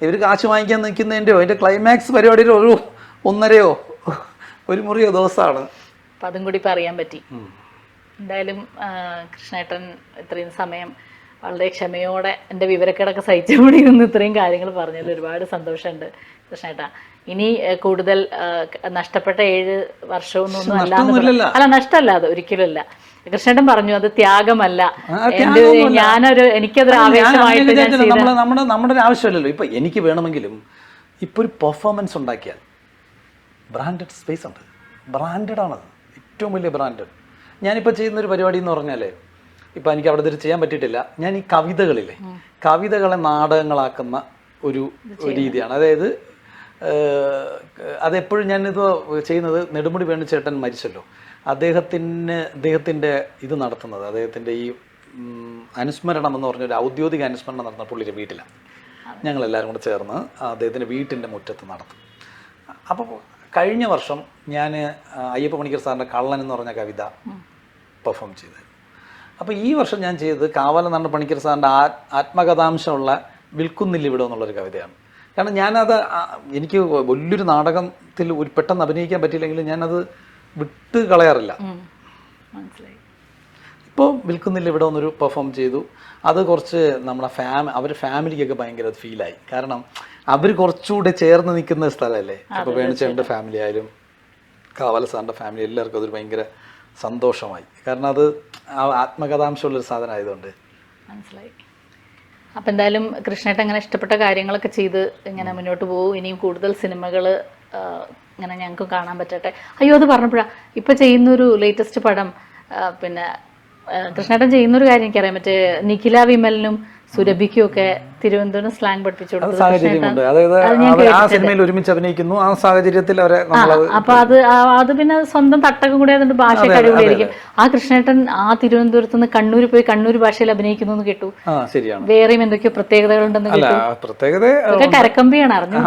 ഇവർ കാശ് വാങ്ങിക്കാൻ നിൽക്കുന്നതിൻ്റെയോ അതിൻ്റെ ക്ലൈമാക്സ് പരിപാടിയിൽ ഒരു 1.5 1 മുറിയോ ദിവസമാണ്. അപ്പം അതും കൂടി പറയാൻ പറ്റി. എന്തായാലും കൃഷ്ണേട്ടൻ ഇത്രയും സമയം വളരെ ക്ഷമയോടെ എൻ്റെ വിവരക്കേടൊക്കെ സഹിച്ചുകൂടി ഇരുന്ന് ഇത്രയും കാര്യങ്ങൾ പറഞ്ഞതിൽ ഒരുപാട് സന്തോഷമുണ്ട് കൃഷ്ണേട്ടാ. ഇനി കൂടുതൽ നഷ്ടപ്പെട്ട 7 വർഷമൊന്നും അല്ല, നഷ്ടമല്ല, അത് ഒരിക്കലല്ല. കൃഷ്ണേട്ടൻ പറഞ്ഞു അത് ത്യാഗമല്ല. എനിക്കതൊരു ആവേശമായിട്ട് നമ്മുടെ ഒരു ആവശ്യമില്ലല്ലോ. ഇപ്പൊ എനിക്ക് വേണമെങ്കിലും ഇപ്പൊ ഒരു പെർഫോമൻസ് ഉണ്ടാക്കിയാൽ ബ്രാൻഡഡ് സ്പേസ് ഉണ്ട്. ബ്രാൻഡഡ് ആണത്, ഏറ്റവും വലിയ ബ്രാൻഡഡ്. ഞാനിപ്പോൾ ചെയ്യുന്നൊരു പരിപാടി എന്ന് പറഞ്ഞാൽ ഇപ്പം എനിക്ക് അവിടെ ഇത് ചെയ്യാൻ പറ്റിയിട്ടില്ല. ഞാൻ ഈ കവിതകളെ നാടകങ്ങളാക്കുന്ന ഒരു രീതിയാണ്. അതായത് അതെപ്പോഴും ഞാനിത് ചെയ്യുന്നത്, നെടുമുടി വേണുചേട്ടൻ മരിച്ചല്ലോ, അദ്ദേഹത്തിൻ്റെ ഇത് നടത്തുന്നത്, അദ്ദേഹത്തിൻ്റെ ഈ അനുസ്മരണം എന്ന് പറഞ്ഞൊരു ഔദ്യോഗിക അനുസ്മരണം നടത്തുന്ന പുള്ളിയുടെ വീട്ടിലാണ്. ഞങ്ങളെല്ലാവരും കൂടെ ചേർന്ന് അദ്ദേഹത്തിൻ്റെ വീട്ടിൻ്റെ മുറ്റത്ത് നടത്തും. അപ്പോൾ കഴിഞ്ഞ വർഷം ഞാൻ അയ്യപ്പ പണിക്കർ സാറിൻ്റെ കള്ളൻ എന്ന് പറഞ്ഞ കവിത പെർഫോം ചെയ്തായിരുന്നു. അപ്പോൾ ഈ വർഷം ഞാൻ ചെയ്തത് കാവാലൻ നാരായണ പണിക്കർ സാറിൻ്റെ ആത്മകഥാംശമുള്ള വിൽക്കുന്നില്ല ഇവിടെ എന്നുള്ളൊരു കവിതയാണ്. കാരണം ഞാനത് എനിക്ക് വലിയൊരു നാടകത്തിൽ പെട്ടെന്ന് അഭിനയിക്കാൻ പറ്റിയില്ലെങ്കിൽ ഞാനത് വിട്ട് കളയാറില്ല. മനസ്സിലായി. ഇപ്പോൾ വിൽക്കുന്നില്ല ഇവിടെ ഒന്നൊരു പെർഫോം ചെയ്തു. അത് കുറച്ച് നമ്മുടെ അവരുടെ ഫാമിലിക്കൊക്കെ ഭയങ്കര ഫീലായി. കാരണം അവർ കുറച്ചുകൂടെ ചേർന്ന് നിൽക്കുന്ന സ്ഥലമല്ലേ. അപ്പോൾ വേണുചേട്ടൻ്റെ ഫാമിലി ആയാലും കാവാല സാറിൻ്റെ ഫാമിലി എല്ലാവർക്കും അതൊരു ഭയങ്കര സന്തോഷമായി. കാരണം അത് ആത്മകഥാംശമുള്ളൊരു സാധനം ആയതുകൊണ്ട്. മനസ്സിലായി. അപ്പം എന്തായാലും കൃഷ്ണേട്ടൻ അങ്ങനെ ഇഷ്ടപ്പെട്ട കാര്യങ്ങളൊക്കെ ചെയ്ത് ഇങ്ങനെ മുന്നോട്ട് പോകും. ഇനിയും കൂടുതൽ സിനിമകൾ ഇങ്ങനെ ഞങ്ങൾക്ക് കാണാൻ പറ്റട്ടെ. അയ്യോ, അത് പറഞ്ഞപ്പോഴാണ് ഇപ്പം ചെയ്യുന്നൊരു ലേറ്റസ്റ്റ് പടം, പിന്നെ കൃഷ്ണേട്ടൻ ചെയ്യുന്നൊരു കാര്യം എനിക്കറിയാം, മറ്റേ നിഖില വിമലിനും സുരഭിക്കും ഒക്കെ തിരുവനന്തപുരം സ്ലാങ് പഠിപ്പിച്ചു കൊടുത്തു. സാഹചര്യമുണ്ട്. അതായത് ആ സിനിമയിൽ ഒരുമിച്ച് അഭിനയിക്കുന്നു, ആ സാഹചര്യത്തിൽ അവരെ അപ്പൊ അത് പിന്നെ സ്വന്തം തട്ടകം കൂടെ അതുകൊണ്ട് ഭാഷ കഴിവുകയായിരിക്കും. ആ കൃഷ്ണേട്ടൻ ആ തിരുവനന്തപുരത്ത് നിന്ന് കണ്ണൂർ പോയി കണ്ണൂർ ഭാഷയിൽ അഭിനയിക്കുന്നു എന്ന് കേട്ടു. ശരിയാണ്. വേറെയും എന്തൊക്കെയോ പ്രത്യേകതകളുണ്ടെന്ന് കേട്ടു. പ്രത്യേകത കരക്കമ്പിയാണ് അറിഞ്ഞു.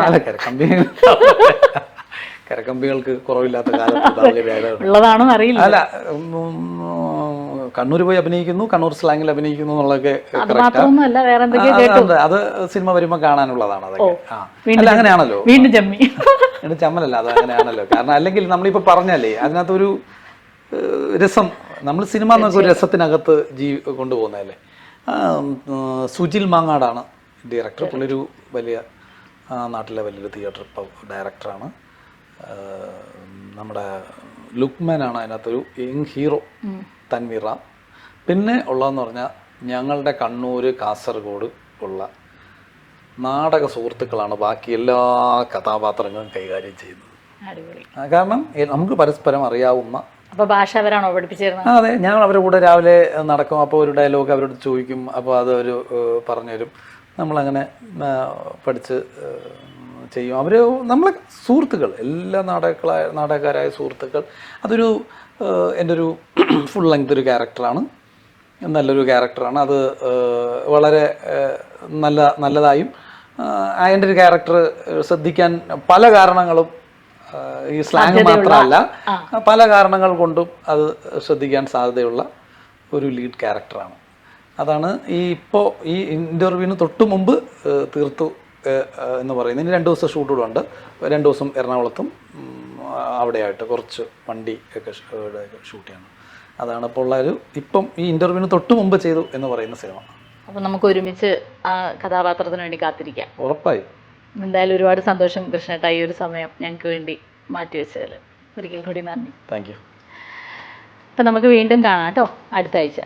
കരക്കമ്പികൾക്ക് കുറവില്ലാത്ത കാലത്ത് ഉള്ളതാണോ അറിയില്ല. അല്ല, കണ്ണൂർ പോയി അഭിനയിക്കുന്നു, കണ്ണൂർ സ്ലാങ്ങിൽ അഭിനയിക്കുന്നു എന്നുള്ളതൊക്കെ അത് സിനിമ വരുമ്പോൾ കാണാനുള്ളതാണ്. അതൊക്കെ അല്ല, അങ്ങനെയാണല്ലോ. വീണ്ടും ചമ്മി ചമ്മലല്ല, അത് അങ്ങനെയാണല്ലോ. കാരണം അല്ലെങ്കിൽ നമ്മളിപ്പോ പറഞ്ഞാലേ അതിനകത്തൊരു രസം, നമ്മൾ സിനിമ എന്നൊക്കെ ഒരു രസത്തിനകത്ത് കൊണ്ടുപോകുന്നതല്ലേ. സുജിൽ മാങ്ങാടാണ് ഡയറക്ടർ. പുള്ളിയൊരു വലിയ നാട്ടിലെ വലിയൊരു തിയേറ്റർ ഡയറക്ടറാണ്. നമ്മുടെ ലുക്മാനാണ് അതിനകത്തൊരു യങ് ഹീറോ, തൻവീർ. പിന്നെ ഉള്ളതെന്ന് പറഞ്ഞാൽ ഞങ്ങളുടെ കണ്ണൂർ കാസർഗോഡ് ഉള്ള നാടക സുഹൃത്തുക്കളാണ് ബാക്കി എല്ലാ കഥാപാത്രങ്ങളും കൈകാര്യം ചെയ്യുന്നത്. കാരണം നമുക്ക് പരസ്പരം അറിയാവുന്ന. അപ്പോൾ ഭാഷ അവരാണോ പഠിപ്പിച്ചിരുന്നത്? അതെ, ഞങ്ങൾ അവരുടെ കൂടെ രാവിലെ നടക്കും. അപ്പോൾ ഒരു ഡയലോഗ് അവരോട് ചോദിക്കും, അപ്പോൾ അത് അവർ പറഞ്ഞുതരും. നമ്മളങ്ങനെ പഠിച്ച് ചെയ്യും. അവർ നമ്മളെ സുഹൃത്തുക്കൾ, എല്ലാ നാടകക്കാരായ സുഹൃത്തുക്കൾ. അതൊരു എൻ്റെ ഒരു ഫുൾ ലെങ്ത് ഒരു ക്യാരക്ടറാണ്, നല്ലൊരു ക്യാരക്ടറാണ്. അത് വളരെ നല്ലതായും എൻ്റെ ഒരു ക്യാരക്ടർ ശ്രദ്ധിക്കാൻ പല കാരണങ്ങളും, ഈ സ്ലാങ് മാത്രമല്ല പല കാരണങ്ങൾ കൊണ്ടും അത് ശ്രദ്ധിക്കാൻ സാധ്യതയുള്ള ഒരു ലീഡ് ക്യാരക്ടറാണ്. അതാണ് ഇപ്പോൾ ഈ ഇൻ്റർവ്യൂവിന് തൊട്ട് മുമ്പ് തീർത്തു എന്ന് പറയുന്നത്. ഇനി 2 ദിവസം ഷൂട്ട് കൂടെ ഉണ്ട്. 2 ദിവസം എറണാകുളത്തും അവിടെയായിട്ട് കുറച്ച് വണ്ടി ഒക്കെ ഷൂട്ട് ചെയ്യണം. അതാണ് ഇപ്പോൾ ഉള്ളൊരു ഇപ്പം ഈ ഇൻ്റർവ്യൂവിന് തൊട്ട് മുമ്പ് ചെയ്തു എന്ന് പറയുന്ന സിനിമ. അപ്പം നമുക്ക് ഒരുമിച്ച് ആ കഥാപാത്രത്തിന് വേണ്ടി കാത്തിരിക്കാം. ഉറപ്പായും. എന്തായാലും ഒരുപാട് സന്തോഷം കൃഷ്ണേട്ടാ, ഈ ഒരു സമയം ഞങ്ങൾക്ക് വേണ്ടി മാറ്റിവെച്ചതിൽ ഒരിക്കൽ കൂടി നന്ദി. Thank you. അപ്പം നമുക്ക് വീണ്ടും കാണാം കേട്ടോ, അടുത്ത ആഴ്ച.